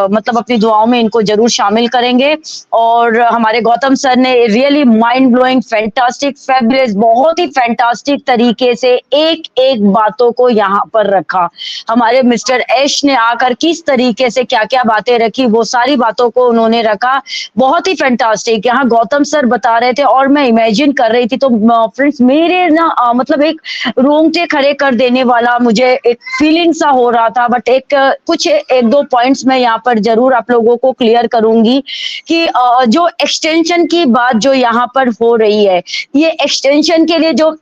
मतलब अपनी दुआओं में इनको जरूर शामिल करेंगे। और हमारे गौतम सर ने really mind blowing, fantastic, fabulous, बहुत ही फैंटास्टिक तरीके से एक एक बातों को यहाँ पर रखा। हमारे मिस्टर ऐश ने आकर किस तरीके से क्या क्या बातें रखी, वो सारी बातों को उन्होंने रखा, बहुत ही फैंटास्टिक। यहाँ गौतम सर बता रहे थे और मैं इमेजिन कर रही थी, तो फ्रेंड्स मेरे ना मतलब एक रोंगटे खड़े कर देने वाला मुझे एक फीलिंग सा हो रहा था। बट कुछ एक दो पॉइंट्स मैं यहाँ पर जरूर आप लोगों को क्लियर करूंगी कि जो एक्सटेंशन की बात जो यहाँ पर हो रही है, ये एक्सटेंशन के लिए जो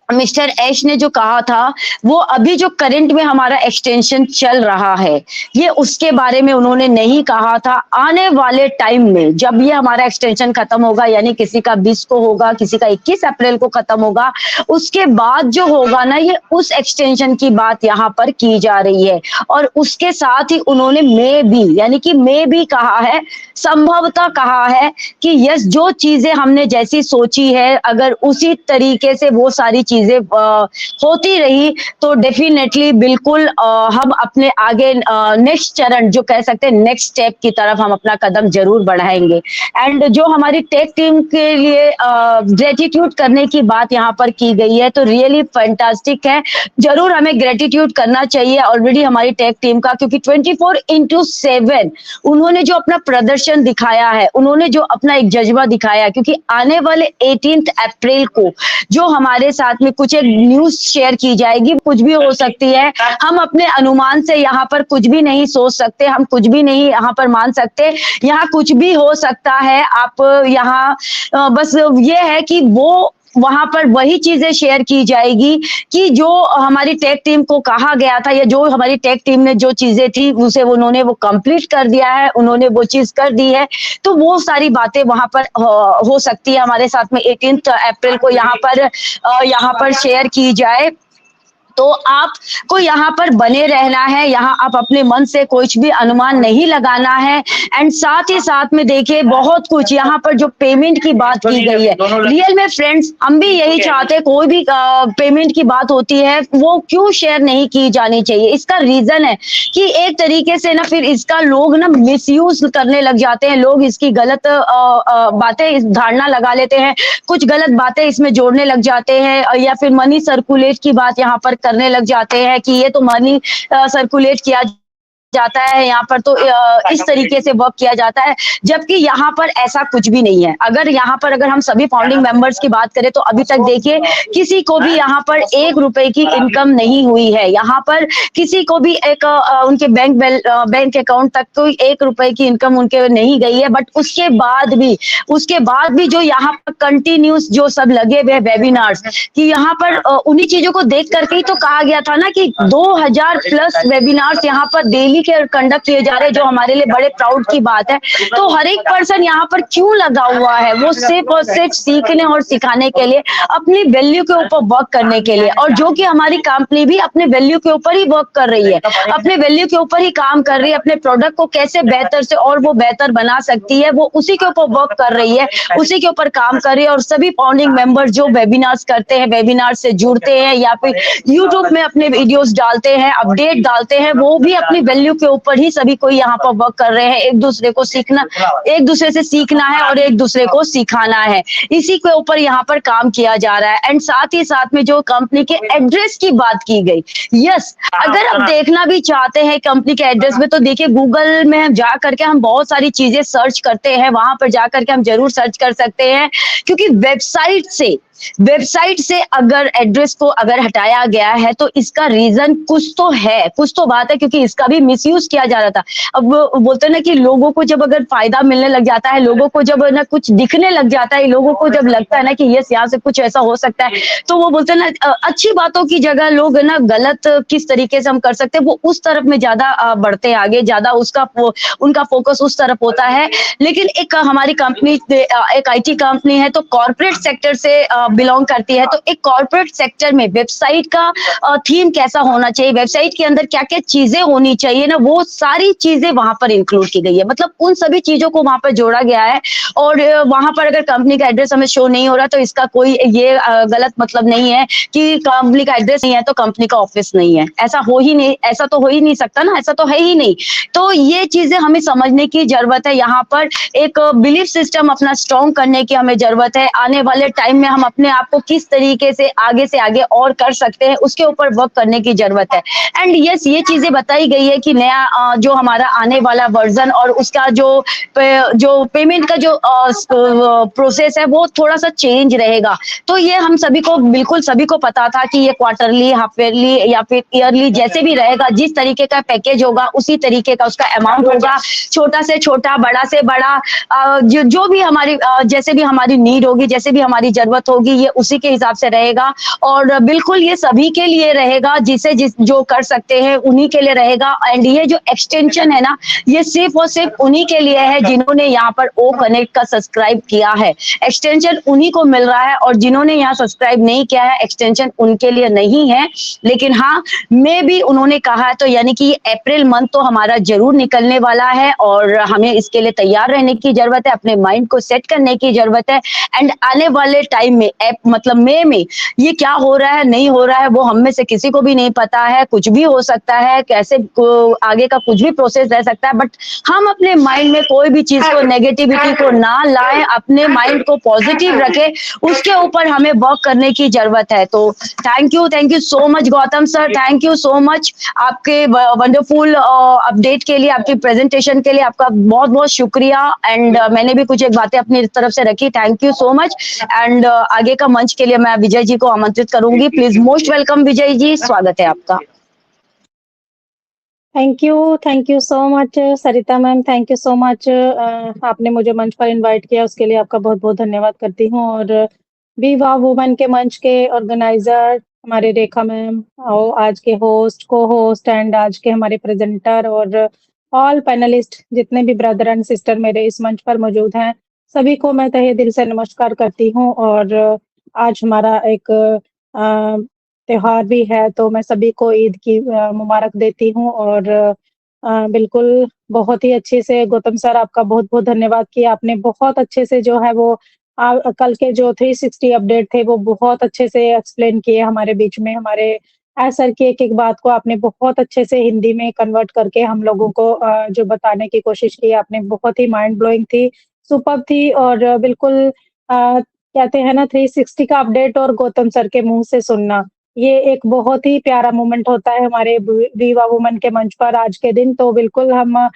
मिस्टर ऐश ने जो कहा था, वो अभी जो करंट में हमारा एक्सटेंशन चल रहा है, ये उसके बारे में उन्होंने नहीं कहा था। आने वाले टाइम में जब ये हमारा एक्सटेंशन खत्म होगा, यानी किसी का 20 को होगा, किसी का 21 अप्रैल को खत्म होगा, उसके बाद जो होगा ना, ये उस एक्सटेंशन की बात यहाँ पर की जा रही है। और उसके साथ ही उन्होंने मे भी कहा है, संभवतः कहा है कि यस, जो चीजें हमने जैसी सोची है, अगर उसी तरीके से वो सारी चीजें होती रही तो डेफिनेटली बिल्कुल हम अपने आगे नेक्स्ट चरण जो कह सकते हैं, नेक्स्ट स्टेप की तरफ हम अपना कदम जरूर बढ़ाएंगे। एंड जो हमारी टेक टीम के लिए ग्रेटिट्यूड करने की बात यहाँ पर की गई है, तो रियली फैंटास्टिक है, जरूर हमें ग्रेटिट्यूड करना चाहिए ऑलरेडी हमारी टेक टीम का, क्योंकि 24/7 उन्होंने जो अपना प्रदर्शन दिखाया है, उन्होंने जो अपना एक जज्बा दिखाया, क्योंकि आने वाले 18 अप्रैल को जो हमारे साथ में कुछ एक न्यूज शेयर की जाएगी, कुछ भी हो सकती है। हम अपने अनुमान से यहाँ पर कुछ भी नहीं सोच सकते, हम कुछ भी नहीं यहाँ पर मान सकते, यहाँ कुछ भी हो सकता है। आप यहाँ बस ये है कि वो वहां पर वही चीजें शेयर की जाएगी कि जो हमारी टेक टीम को कहा गया था, या जो हमारी टेक टीम ने जो चीजें थी उसे उन्होंने वो कंप्लीट कर दिया है, उन्होंने वो चीज कर दी है। तो वो सारी बातें वहां पर हो सकती है हमारे साथ में 18 अप्रैल को यहाँ पर शेयर की जाए। तो आपको यहाँ पर बने रहना है, यहाँ आप अपने मन से कुछ भी अनुमान नहीं लगाना है। एंड साथ ही साथ में देखिए, बहुत कुछ यहाँ पर जो पेमेंट की बात की गई है, रियल में फ्रेंड्स हम भी यही चाहते हैं, कोई भी पेमेंट की बात होती है वो क्यों शेयर नहीं की जानी चाहिए। इसका रीजन है कि एक तरीके से ना फिर इसका लोग ना मिसयूज करने लग जाते हैं, लोग इसकी गलत बातें धारणा लगा लेते हैं, कुछ गलत बातें इसमें जोड़ने लग जाते हैं, या फिर मनी सर्कुलेट की बात यहाँ पर करने लग जाते हैं कि ये तो मनी सर्कुलेट किया जाता है यहाँ पर, तो इस तरीके से वर्क किया जाता है, जबकि यहाँ पर ऐसा कुछ भी नहीं है। अगर हम सभी फाउंडिंग मेंबर्स की बात करें तो अभी तक देखिए किसी को भी यहाँ पर 1 रुपए की इनकम नहीं हुई है। यहाँ पर किसी को भी एक उनके बैंक अकाउंट तक कोई 1 रुपए की इनकम उनके नहीं गई है। बट उसके बाद भी जो यहाँ पर कंटिन्यूस जो सब लगे हुए वेबिनार्स, कि यहाँ पर उन्हीं चीजों को देख करके ही तो कहा गया था ना कि 2000+ वेबिनार्स यहाँ पर डेली के कंडक्ट किए जा रहे हैं, जो हमारे लिए बड़े प्राउड की बात है। तो हर एक पर्सन यहाँ पर क्यों लगा हुआ है, वो सिर्फ और सिर्फ सीखने और सिखाने के लिए, अपनी वैल्यू के ऊपर वर्क करने के लिए, और जो कि हमारी कंपनी भी अपने वैल्यू के ऊपर ही वर्क कर रही है, अपने वैल्यू के ऊपर ही काम कर रही है। अपने प्रोडक्ट को कैसे बेहतर से और वो बेहतर बना सकती है, वो उसी के ऊपर वर्क कर रही है, उसी के ऊपर काम कर रही है। और सभी फाउंडिंग मेंबर जो वेबिनार्स करते हैं, वेबिनार से जुड़ते हैं या फिर यूट्यूब में अपने वीडियोस डालते हैं, अपडेट डालते हैं, वो भी अपनी वैल्यू के ऊपर ही सभी कोई यहाँ पर वर्क कर रहे हैं। एक दूसरे को सीखना, एक दूसरे से सीखना है और एक दूसरे को सिखाना है, इसी के ऊपर यहाँ पर काम किया जा रहा है। एंड साथ ही साथ में जो कंपनी के एड्रेस की बात की गई, यस, अगर आप देखना भी चाहते हैं कंपनी के एड्रेस में, तो देखिए गूगल में हम जा करके हम बहुत सारी चीजें सर्च करते हैं, वहां पर जा करके हम जरूर सर्च कर सकते हैं, क्योंकि वेबसाइट से अगर एड्रेस को अगर हटाया गया है तो इसका रीजन कुछ तो है, कुछ तो बात है, क्योंकि इसका भी मिसयूज किया जा रहा था। अब बोलते हैं ना कि लोगों को जब अगर फायदा मिलने लग जाता है, लोगों को जब ना कुछ दिखने लग जाता है, लोगों को जब लगता है ना कि यस यहाँ से कुछ ऐसा हो सकता है, तो वो बोलते हैं ना अच्छी बातों की जगह लोग ना गलत किस तरीके से हम कर सकते हैं, वो उस तरफ में ज्यादा बढ़ते हैं आगे, ज्यादा उनका फोकस उस तरफ होता है। लेकिन एक हमारी कंपनी एक IT कंपनी है, तो कॉर्पोरेट सेक्टर से बिलोंग करती है, तो एक कॉर्पोरेट सेक्टर में वेबसाइट का थीम कैसा होना चाहिए, वेबसाइट के अंदर क्या क्या चीजें होनी चाहिए ना, वो सारी चीजें वहां पर इंक्लूड की गई है। मतलब उन सभी चीजों को वहां पर जोड़ा गया है। और वहां पर अगर कंपनी का एड्रेस हमें शो नहीं हो रहा, तो इसका कोई ये गलत मतलब नहीं है कि कंपनी का एड्रेस नहीं है तो कंपनी का ऑफिस नहीं है। ऐसा हो ही नहीं, ऐसा तो हो ही नहीं सकता ना, ऐसा तो है ही नहीं। तो ये चीजें हमें समझने की जरूरत है। यहाँ पर एक बिलीफ सिस्टम अपना स्ट्रॉन्ग करने की हमें जरूरत है। आने वाले टाइम में हम अपने आप को किस तरीके से आगे और कर सकते हैं, उसके ऊपर वर्क करने की जरूरत है। एंड यस, ये चीजें बताई गई है कि नया जो हमारा आने वाला वर्जन और उसका जो पेमेंट का जो प्रोसेस है, वो थोड़ा सा चेंज रहेगा। तो ये हम सभी को बिल्कुल सभी को पता था कि ये क्वार्टरली, हाफ ईयरली या फिर ईयरली जैसे भी रहेगा, जिस तरीके का पैकेज होगा उसी तरीके का उसका अमाउंट होगा। छोटा से छोटा, बड़ा से बड़ा, जो भी हमारी जैसे भी हमारी नीड होगी, जैसे भी हमारी जरूरत होगी, ये उसी के हिसाब से रहेगा। और बिल्कुल ये सभी के लिए रहेगा, जो कर सकते हैं उन्हीं के लिए रहेगा। एंड ये जो एक्सटेंशन है ना, ये सिर्फ और सिर्फ उन्हीं के लिए है जिन्होंने यहाँ पर ओ कनेक्ट का सब्सक्राइब किया है। एक्सटेंशन उन्हीं को मिल रहा है, और जिन्होंने यहाँ सब्सक्राइब नहीं किया है, एक्सटेंशन उनके लिए नहीं है। लेकिन हाँ, मे भी उन्होंने कहा है, तो यानी कि अप्रैल मंथ तो हमारा जरूर निकलने वाला है, और हमें इसके लिए तैयार रहने की जरूरत है, अपने माइंड को सेट करने की जरूरत है। एंड आने वाले टाइम में मतलब मई में ये क्या हो रहा है, नहीं हो रहा है, वो हम में से किसी को भी नहीं पता है। कुछ भी हो सकता है, कैसे आगे का कुछ भी प्रोसेस रह सकता है, बट हम अपने माइंड में कोई भी चीज को, नेगेटिविटी को ना लाएं, अपने माइंड को पॉजिटिव रखें, उसके ऊपर हमें वर्क करने की जरूरत है। तो thank you so much Gautam sir, thank you so much आपके वंडरफुल अपडेट के लिए, आपकी प्रेजेंटेशन के लिए आपका बहुत बहुत शुक्रिया। एंड मैंने भी कुछ एक बातें अपनी तरफ से रखी, thank you so much. And आगे का मंच के लिए मैं विजय जी को आमंत्रित करूंगी। Please most welcome Vijay ji, स्वागत है आपका। Thank you so much Sarita ma'am, thank you so much. आपने मुझे मंच पर इनवाइट किया, उसके लिए आपका बहुत बहुत धन्यवाद करती हूँ। और वी वाव वुमेन के मंच के ऑर्गेनाइजर हमारे रेखा मैम, और आज के होस्ट, को होस्ट एंड आज के हमारे प्रेजेंटर, और ऑल पैनलिस्ट, जितने भी ब्रदर एंड सिस्टर मेरे इस मंच पर मौजूद हैं, सभी को मैं तहे दिल से नमस्कार करती हूँ। और आज हमारा एक त्योहार भी है, तो मैं सभी को ईद की मुबारक देती हूँ। और बिल्कुल बहुत ही अच्छे से गौतम सर, आपका बहुत बहुत धन्यवाद कि आपने बहुत अच्छे से जो है वो कल के जो 360 अपडेट थे वो बहुत अच्छे से एक्सप्लेन किए हमारे बीच में। हमारे सर की एक एक बात को आपने बहुत अच्छे से हिंदी में कन्वर्ट करके हम लोगों को जो बताने की कोशिश की आपने, बहुत ही माइंड ब्लोइंग थी, सुपर्ब थी। और बिल्कुल कहते हैं ना 360 का अपडेट और गौतम सर के मुंह से सुनना, ये एक बहुत ही प्यारा मोमेंट होता है हमारे वी वाव वुमेन के मंच पर आज के दिन। तो बिल्कुल हम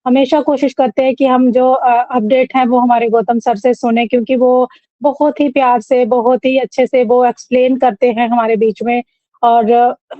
हमेशा कोशिश करते हैं कि हम जो अपडेट हैं वो हमारे गौतम सर से सुने, क्योंकि वो बहुत ही प्यार से, बहुत ही अच्छे से वो एक्सप्लेन करते हैं हमारे बीच में। और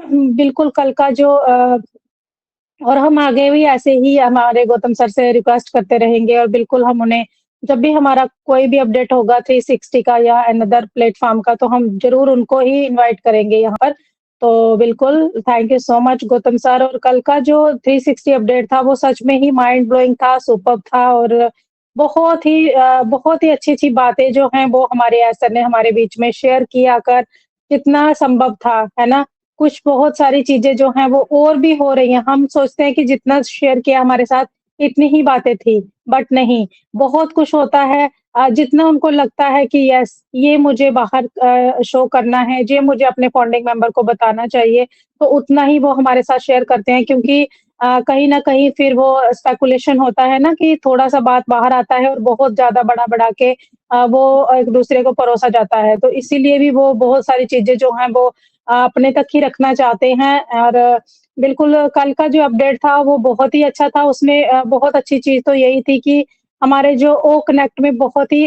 बिल्कुल कल का जो और हम आगे भी ऐसे ही हमारे गौतम सर से रिक्वेस्ट करते रहेंगे, और बिल्कुल हम उन्हें जब भी हमारा कोई भी अपडेट होगा 360 का या अनदर प्लेटफॉर्म का, तो हम जरूर उनको ही इनवाइट करेंगे यहाँ पर। तो बिल्कुल, thank you so much Gautam sir. और कल का जो 360 अपडेट था वो सच में ही माइंड ब्लोइंग था, सुपर्ब था और बहुत ही अच्छी-अच्छी बातें जो हैं वो हमारे सर ने हमारे बीच में शेयर की आकर, जितना संभव था, है ना? कुछ बहुत सारी चीज़ें जो हैं वो और भी हो रही हैं। हम सोचते हैं कि जितना शेयर किया हमारे साथ इतनी ही बातें थी, बट नहीं, बहुत कुछ होता है। जितना उनको लगता है कि यस ये मुझे बाहर शो करना है, ये मुझे अपने फाउंडिंग मेंबर को बताना चाहिए, तो उतना ही वो हमारे साथ शेयर करते हैं क्योंकि कहीं न कहीं फिर वो स्पेकुलेशन होता है ना कि थोड़ा-सा बात बाहर आता है और बहुत ज़्यादा बढ़ा-बढ़ा के वो एक-दूसरे को परोसा जाता है। तो इसीलिए भी वो बहुत सारी चीज़ें जो हैं वो अपने तक ही रखना चाहते हैं और बिल्कुल कल का जो अपडेट था वो बहुत ही अच्छा था। उसमें बहुत अच्छी चीज़ तो यही थी कि हमारे जो ओ कनेक्ट में बहुत ही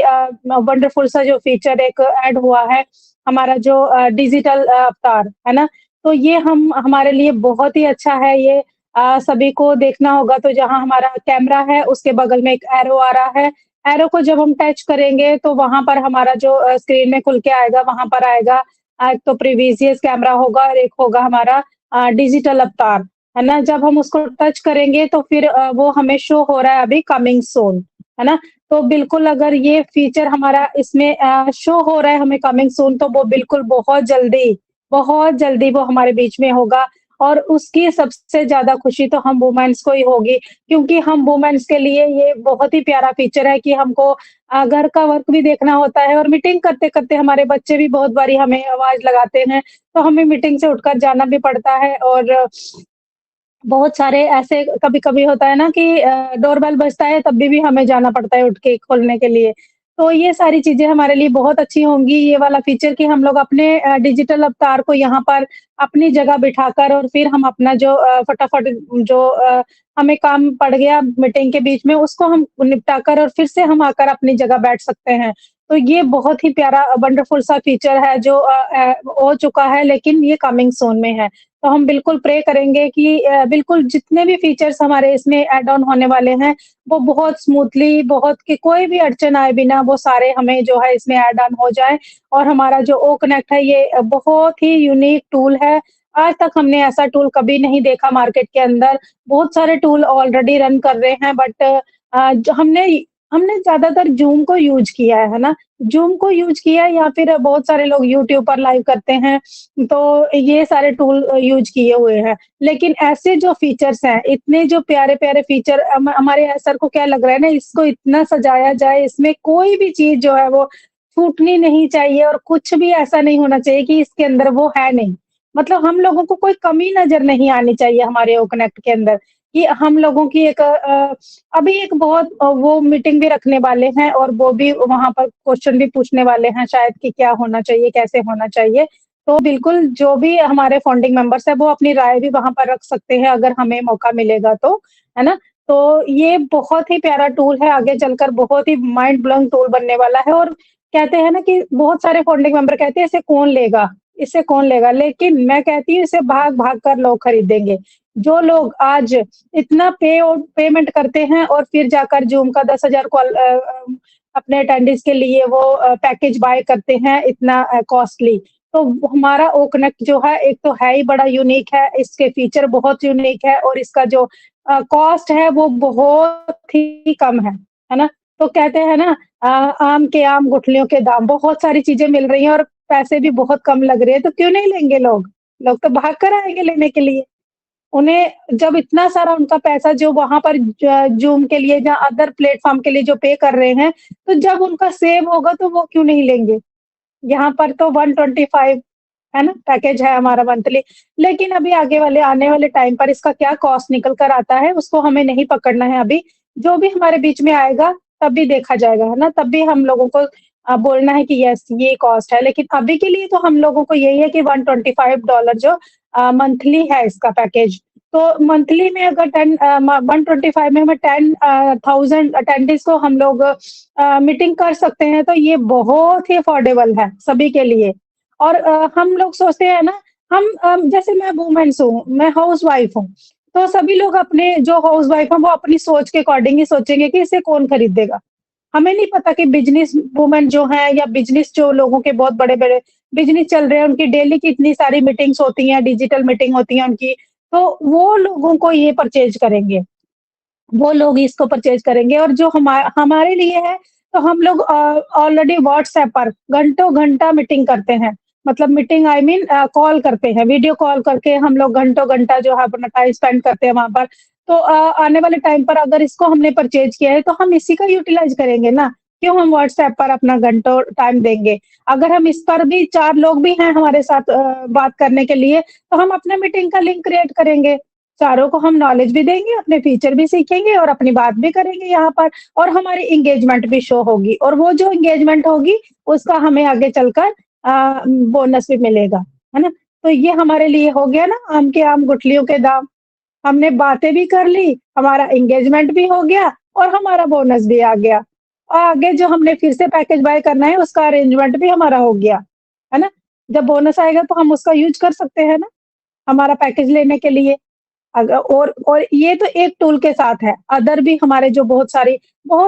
वंडरफुल सा जो फीचर एक ऐड हुआ है, हमारा जो डिजिटल अवतार, है ना? तो ये हम हमारे लिए बहुत ही अच्छा है ये सभी को देखना होगा तो जहाँ हमारा कैमरा है उसके बगल में एक एरो आ रहा है। एरो को जब हम टच करेंगे तो वहाँ पर हमारा जो स्क्रीन में खुल के आएगा, वहाँ पर आएगा एक तो प्रीवियस कैमरा होगा और एक होगा हमारा डिजिटल अवतार, है ना? जब हम उसको टच करेंगे तो फिर वो हमें शो हो रहा है अभी कमिंग सून, है ना? तो बिल्कुल अगर ये फीचर हमारा इसमें शो हो रहा है हमें कमिंग सून तो वो बिल्कुल बहुत जल्दी वो हमारे बीच में होगा और उसकी सबसे ज़्यादा खुशी तो हम वुमेन्स को ही होगी क्योंकि हम वुमेन्स के लिए ये बहुत ही प्यारा फीचर है कि हमको घर का वर्क भी देखना होता है और मीटिंग करते-करते हमारे बच्चे भी बहुत बारी हमें आवाज़ लगाते हैं, तो हमें मीटिंग से उठकर जाना भी पड़ता है और बहुत सारे ऐसे कभी-कभी होता है ना कि डोरबेल बजता है तब भी हमें जाना पड़ता है उठ के खोलने के लिए। तो ये सारी चीज़ें हमारे लिए बहुत अच्छी होंगी, ये वाला फीचर कि हम लोग अपने डिजिटल अवतार को यहाँ पर अपनी जगह बिठाकर और फिर हम अपना जो फटाफट जो हमें काम पड़ गया मीटिंग के बीच में उसको हम निपटा कर और फिर से हम आकर अपनी जगह बैठ सकते हैं। तो ये बहुत ही प्यारा वंडरफुल सा फीचर है जो हो चुका है लेकिन ये कमिंग सून में है। तो हम बिल्कुल प्रे करेंगे कि बिल्कुल जितने भी फीचर्स हमारे इसमें ऐड ऑन होने वाले हैं, वो बहुत स्मूथली बहुत कि कोई भी अड़चन आए बिना वो सारे हमें जो है इसमें ऐड ऑन हो जाए और हमारा जो ओ कनेक्ट है ये बहुत ही यूनिक टूल है। आज तक हमने ऐसा टूल कभी नहीं देखा मार्केट के अंदर। बहुत सारे टूल ऑलरेडी रन कर रहे हैं बट जो हमने हमने ज़्यादातर ज़ूम को यूज़ किया है ना? ज़ूम को यूज़ किया है या फिर बहुत सारे लोग यूट्यूब पर लाइव करते हैं तो ये सारे टूल यूज़ किए हुए हैं। लेकिन ऐसे जो फीचर्स हैं, इतने जो प्यारे-प्यारे फीचर हमारे सर को क्या लग रहा है ना इसको इतना सजाया जाए, इसमें कोई भी चीज़ जो है वो छूटनी नहीं चाहिए और कुछ भी ऐसा नहीं होना चाहिए कि इसके अंदर वो है नहीं। मतलब हम लोगों को कोई कमी नज़र नहीं आनी चाहिए हमारे ओ कनेक्ट के अंदर, कि हम लोगों की एक अभी एक बहुत वो मीटिंग भी रखने वाले हैं और वो भी वहाँ पर क्वेश्चन भी पूछने वाले हैं शायद कि क्या होना चाहिए, कैसे होना चाहिए। तो बिल्कुल जो भी हमारे फाउंडिंग मेंबर्स हैं वो अपनी राय भी वहाँ पर रख सकते हैं अगर हमें मौका मिलेगा तो, है ना? तो ये बहुत ही प्यारा टूल है, आगे चलकर बहुत ही माइंड ब्लोइंग टूल बनने वाला है और कहते हैं ना कि बहुत सारे फाउंडिंग मेंबर कहते हैं इसे कौन लेगा? इसे कौन लेगा? लेकिन मैं कहती हूँ इसे भाग-भाग कर लोग खरीदेंगे। जो लोग आज इतना पेमेंट करते हैं और फिर जाकर ज़ूम का 10,000 अपने अटेंडेंस के लिए वो पैकेज बाय करते हैं इतना कॉस्टली। तो हमारा ओ कनेक्ट जो है एक तो है ही बड़ा यूनिक है, इसके फीचर बहुत यूनिक है और इसका जो कॉस्ट है वो बहुत ही कम है ना? तो कहते हैं ना आम के आम गुठलियों के दाम, बहुत सारी चीज़ें मिल रही हैं और पैसे भी बहुत कम लग रहे हैं, तो क्यों नहीं लेंगे लोग? लोग तो भाग कर आएँगे लेने के लिए। उन्हें जब इतना सारा उनका पैसा जो वहाँ पर ज़ूम के लिए या अदर प्लेटफ़ॉर्म के लिए जो पे कर रहे हैं, तो जब उनका सेव होगा तो वो क्यों नहीं लेंगे? यहाँ पर तो 125 है ना, पैकेज है हमारा मंथली। लेकिन अभी आगे वाले आने वाले टाइम पर इसका क्या कॉस्ट निकल कर आता है, उसको हमें नहीं पकड़ना है अभी। जो भी हमारे बीच में आएगा, तब भी देखा जाएगा, है ना? तब भी हम लोगों को बोलना है कि यस ये कॉस्ट है। लेकिन अभी के लिए तो हम लोगों को यही है कि $125 जो मंथली है इसका पैकेज। तो मंथली में अगर 125 में हमें 10,000 अटेंडेंस को हम लोग मीटिंग कर सकते हैं, तो ये बहुत ही अफोर्डेबल है सभी के लिए। और हम लोग सोचते हैं ना हम जैसे मैं वुमेन्स हूँ, मैं हाउसवाइफ हूँ, तो सभी लोग अपने जो हाउसवाइफ हैं वो अपनी सोच के अकॉर्डिंग ही सोचेंगे कि इसे कौन खरीदेगा। हमें नहीं पता कि बिज़नेस वुमन जो हैं या बिज़नेस जो लोगों के बहुत बड़े-बड़े बिजनेस चल रहे हैं, उनकी डेली की इतनी सारी मीटिंग्स होती हैं, डिजिटल मीटिंग होती है उनकी, तो वो लोगों को ये परचेज करेंगे, वो लोग इसको परचेज करेंगे। और जो हमारे लिए है, तो हम लोग ऑलरेडी व्हाट्सएप पर घंटों घंटा मीटिंग करते हैं, मतलब मीटिंग आई मीन कॉल करते हैं, वीडियो कॉल करके हम लोग घंटों घंटा जो है अपना टाइम स्पेंड करते हैं वहां पर। तो आने वाले टाइम पर अगर इसको हमने परचेज किया है तो हम इसी का यूटिलाइज करेंगे ना, क्यों हम व्हाट्सएप पर अपना घंटों टाइम देंगे। अगर हम इस पर भी 4 लोग भी हैं हमारे साथ बात करने के लिए, तो हम अपने मीटिंग का लिंक क्रिएट करेंगे, चारों को हम नॉलेज भी देंगे, अपने फीचर भी सीखेंगे और अपनी बात भी करेंगे यहाँ पर, और हमारी एंगेजमेंट भी शो होगी, और वो जो एंगेजमेंट होगी उसका हमें आगे चलकर बोनस भी मिलेगा, है ना? तो ये हमारे लिए हो गया ना आम के आम गुठलियों के दाम। हमने बातें भी कर ली, हमारा एंगेजमेंट भी हो गया और हमारा बोनस भी आ गया। और आगे जो हमने फिर से पैकेज बाय करना है उसका अरेंजमेंट भी हमारा हो गया, है ना? जब बोनस आएगा तो हम उसका यूज़ कर सकते हैं ना, हमारा पैकेज लेने के लिए। अगर और ये तो एक टूल के साथ है, अदर भी हमारे जो बहुत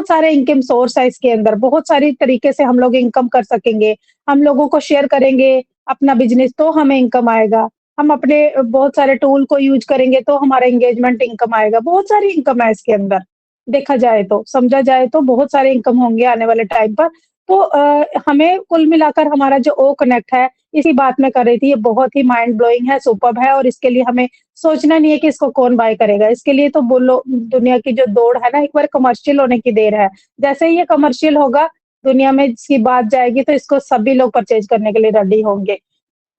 सारे इनकम सोर्स है इसके अंदर, बहुत सारी तरीके से हम लोग इनकम कर सकेंगे। हम लोगों को शेयर करेंगे अपना बिज़नेस तो हमें इनकम आएगा। हम अपने बहुत सारे टूल को यूज़ करेंगे तो हमारा एंगेजमेंट इनकम आएगा। बहुत सारी इनकम है इसके अंदर, देखा जाए तो, समझा जाए तो बहुत सारे इनकम होंगे आने वाले टाइम पर। तो हमें कुल मिलाकर हमारा जो ओ कनेक्ट है, इसी बात मैं कर रही थी, ये बहुत ही माइंड ब्लोइंग है, सुपर्ब है, और इसके लिए हमें सोचना नहीं है कि इसको कौन बाय करेगा। इसके लिए तो बोलो दुनिया की जो दौड़ है ना, एक बार कमर्शियल होने की देर है। जैसे ही ये कमर्शियल होगा, दुनिया में इसकी बात जाएगी तो इसको सभी लोग परचेज़ करने के लिए रेडी होंगे।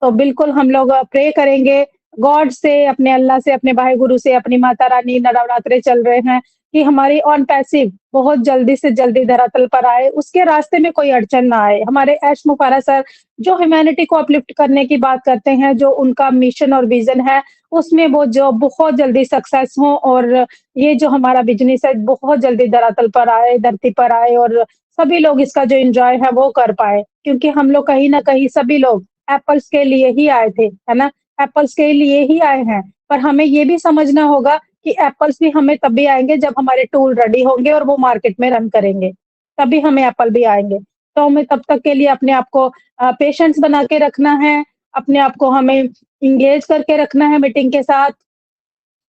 तो बिल्कुल हम लोग प्रे करेंगे गॉड से, अपने अल्लाह से, अपने भाई गुरु से, अपनी माता रानी, नवरात्रे चल रहे हैं, कि हमारी ऑन पैसिव बहुत जल्दी से जल्दी धरातल पर आए, उसके रास्ते में कोई अड़चन ना आए। हमारे ऐश मुफारा सर जो ह्यूमैनिटी को अपलिफ्ट करने की बात करते हैं, जो उनका मिशन और विज़न है, उसमें वो जो बहुत जल्दी सक्सेस हो, और ये जो हमारा बिज़नेस है बहुत जल्दी धरातल पर आए, धरती पर आए, और सभी लोग इसका जो एन्जॉय है वो कर पाएँ। क्योंकि हम लोग कहीं न कहीं सभी लोग एप्पल्स के लिए ही आए थे, है ना? एप्पल्स के लिए ही आए हैं, पर हमें ये भी समझना होगा कि एप्पल्स भी हमें तब भी आएँगे जब हमारे टूल रेडी होंगे और वो मार्केट में रन करेंगे, तभी हमें एप्पल भी आएँगे। तो हमें तब तक के लिए अपने आप को पेशेंस बना के रखना है, अपने आप को हमें एंगेज करके रखना है मीटिंग के साथ।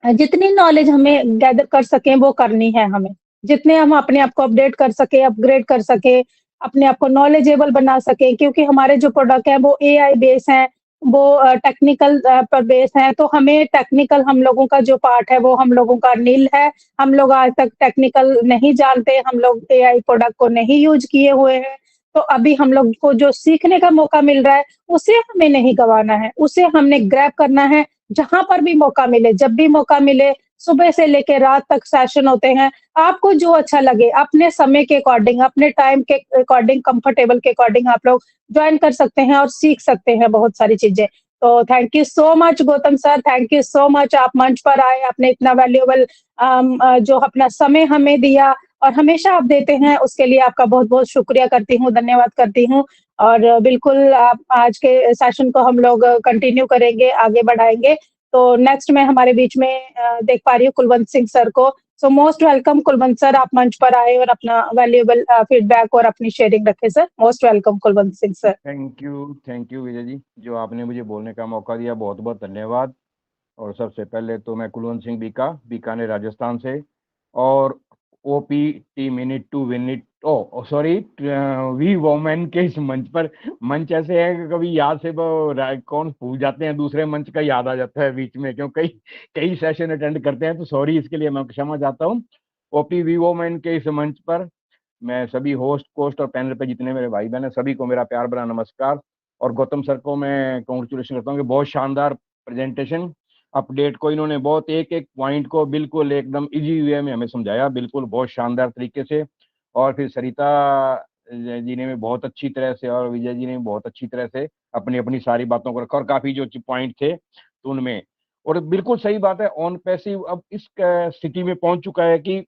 जितनी नॉलेज हमें गैदर कर सकें वो करनी है हमें। जितने हम अपने आप को अपडेट कर सकें, अपग्रेड कर सकें, अपने आप को नॉलेजेबल बना सकें, क्योंकि हमारे जो प्रोडक्ट हैं वो एआई बेस हैं, वो टेक्निकल पर बेस हैं, तो हमें टेक्निकल हम लोगों का जो पार्ट है वो हम लोगों का नील है। हम लोग आज तक टेक्निकल नहीं जानते, हम लोग एआई प्रोडक्ट को नहीं यूज़ किए हुए हैं, तो अभी हम लोग को जो सीखने का मौका मिल रहा है, उसे हमें नहीं गँवाना है, उसे हमने ग्रैब करना है। जहाँ पर भी मौका मिले, जब भी मौका मिले, सुबह से लेके रात तक सेशन होते हैं। आपको जो अच्छा लगे, अपने समय के अकॉर्डिंग, अपने टाइम के अकॉर्डिंग, कंफर्टेबल के अकॉर्डिंग आप लोग जॉइन कर सकते हैं और सीख सकते हैं बहुत सारी चीज़ें। तो thank you so much Gautam sir, thank you so much, आप मंच पर आए, आपने इतना वैल्यूएबल जो अपना समय हमें दिया और हमेशा आप देते हैं, उसके लिए आपका बहुत-बहुत शुक्रिया करती हूँ, धन्यवाद करती हूँ। और बिल्कुल आप आज के सेशन को हम लोग कंटिन्यू करेंगे, आगे बढ़ाएँगे। तो नेक्स्ट मैं हमारे बीच में देख पा रही हूँ कुलवंत सिंह सर को। So most welcome Kulwant sir, आप मंच पर आए और अपना वैल्यूएबल फीडबैक और अपनी शेयरिंग रखें sir. Most welcome Kulwant Singh sir. Thank you Vijay ji, जो आपने मुझे बोलने का मौका दिया, बहुत बहुत धन्यवाद। और सबसे पहले तो मैं कुलवंत सिंह बीकानेर राजस्थान से, और ओपी टी minute to win it, sorry, we women के इस मंच पर, मंच ऐसे है कि कभी याद से वो कौन भूल जाते हैं, दूसरे मंच का याद आ जाता है बीच में, क्योंकि कई सेशन अटेंड करते हैं, तो सॉरी, इसके लिए मैं क्षमा चाहता हूँ। ओपी वी वोमेन के इस मंच पर मैं सभी होस्ट, कोस्ट और पैनल पे जितने मेरे भाई बहन हैं, सभी को मेरा प्यार भरा नमस्कार। और गौतम सर को मैं कॉन्ग्रेचुलेशन करता हूँ कि बहुत शानदार प्रेजेंटेशन, अपडेट को इन्होंने बहुत एक एक पॉइंट को बिल्कुल एकदम इजी वे में हमें समझाया, बिल्कुल बहुत शानदार तरीके से। और फिर सरिता जी ने भी बहुत अच्छी तरह से, और विजय जी ने भी बहुत अच्छी तरह से अपनी अपनी सारी बातों को रखा, और काफी जो पॉइंट थे तो उनमें, और बिल्कुल सही बात है, ऑन पैसिव अब इस स्थिति में पहुंच चुका है कि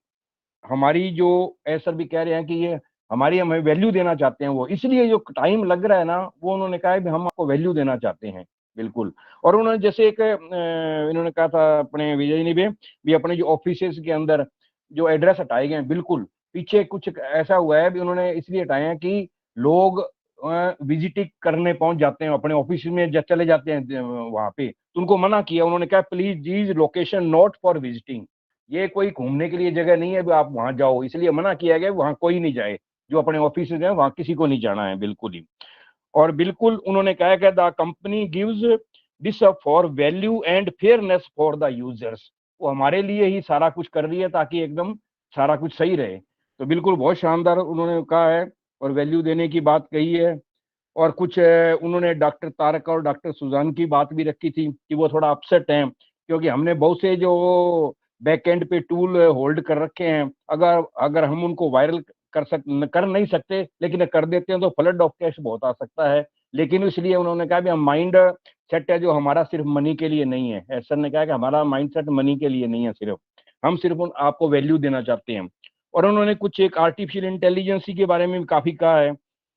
हमारी जो सर भी कह रहे हैं कि ये हमारी हमें वैल्यू देना चाहते हैं, वो इसलिए जो टाइम लग रहा है ना, वो उन्होंने कहा है कि हम आपको वैल्यू देना चाहते हैं, बिल्कुल। और उन्होंने जैसे एक इन्होंने कहा था अपने विजय ने भी अपने जो ऑफिसेस के अंदर जो एड्रेस हटाए गए हैं, बिल्कुल पीछे कुछ ऐसा हुआ है भी, उन्होंने इसलिए हटाए हैं कि लोग विजिटिंग करने पहुंच जाते हैं, अपने ऑफिस में चले जाते हैं वहां पे, तो उनको मना किया। उन्होंने कहा please these location not for visiting, ये कोई घूमने के लिए जगह नहीं है आप वहां जाओ, इसलिए मना किया गया, वहां कोई नहीं जाए, जो अपने ऑफिस है वहां किसी को नहीं जाना है बिल्कुल ही। और बिल्कुल उन्होंने कहा कि the company gives this for value and fairness for the users, वो हमारे लिए ही सारा कुछ कर रही है ताकि एकदम सारा कुछ सही रहे। तो बिल्कुल बहुत शानदार उन्होंने कहा है और वैल्यू देने की बात कही है। और कुछ उन्होंने डॉक्टर तारक और डॉक्टर सुजान की बात भी रखी थी कि वो थोड़ा अपसेट हैं क्योंकि हमने बहुत से जो बैक एंड पे टूल होल्ड कर रखे हैं, अगर हम उनको वायरल कर नहीं सकते लेकिन कर देते हैं तो फ्लड ऑफ कैश बहुत आ सकता है। लेकिन इसलिए उन्होंने कहा भी हम माइंड सेट है जो हमारा सिर्फ मनी के लिए नहीं है, एसर ने कहा कि हमारा माइंड सेट मनी के लिए नहीं है, सिर्फ हम सिर्फ आपको वैल्यू देना चाहते हैं। और उन्होंने कुछ एक आर्टिफिशियल इंटेलिजेंस के बारे में भी काफी कहा है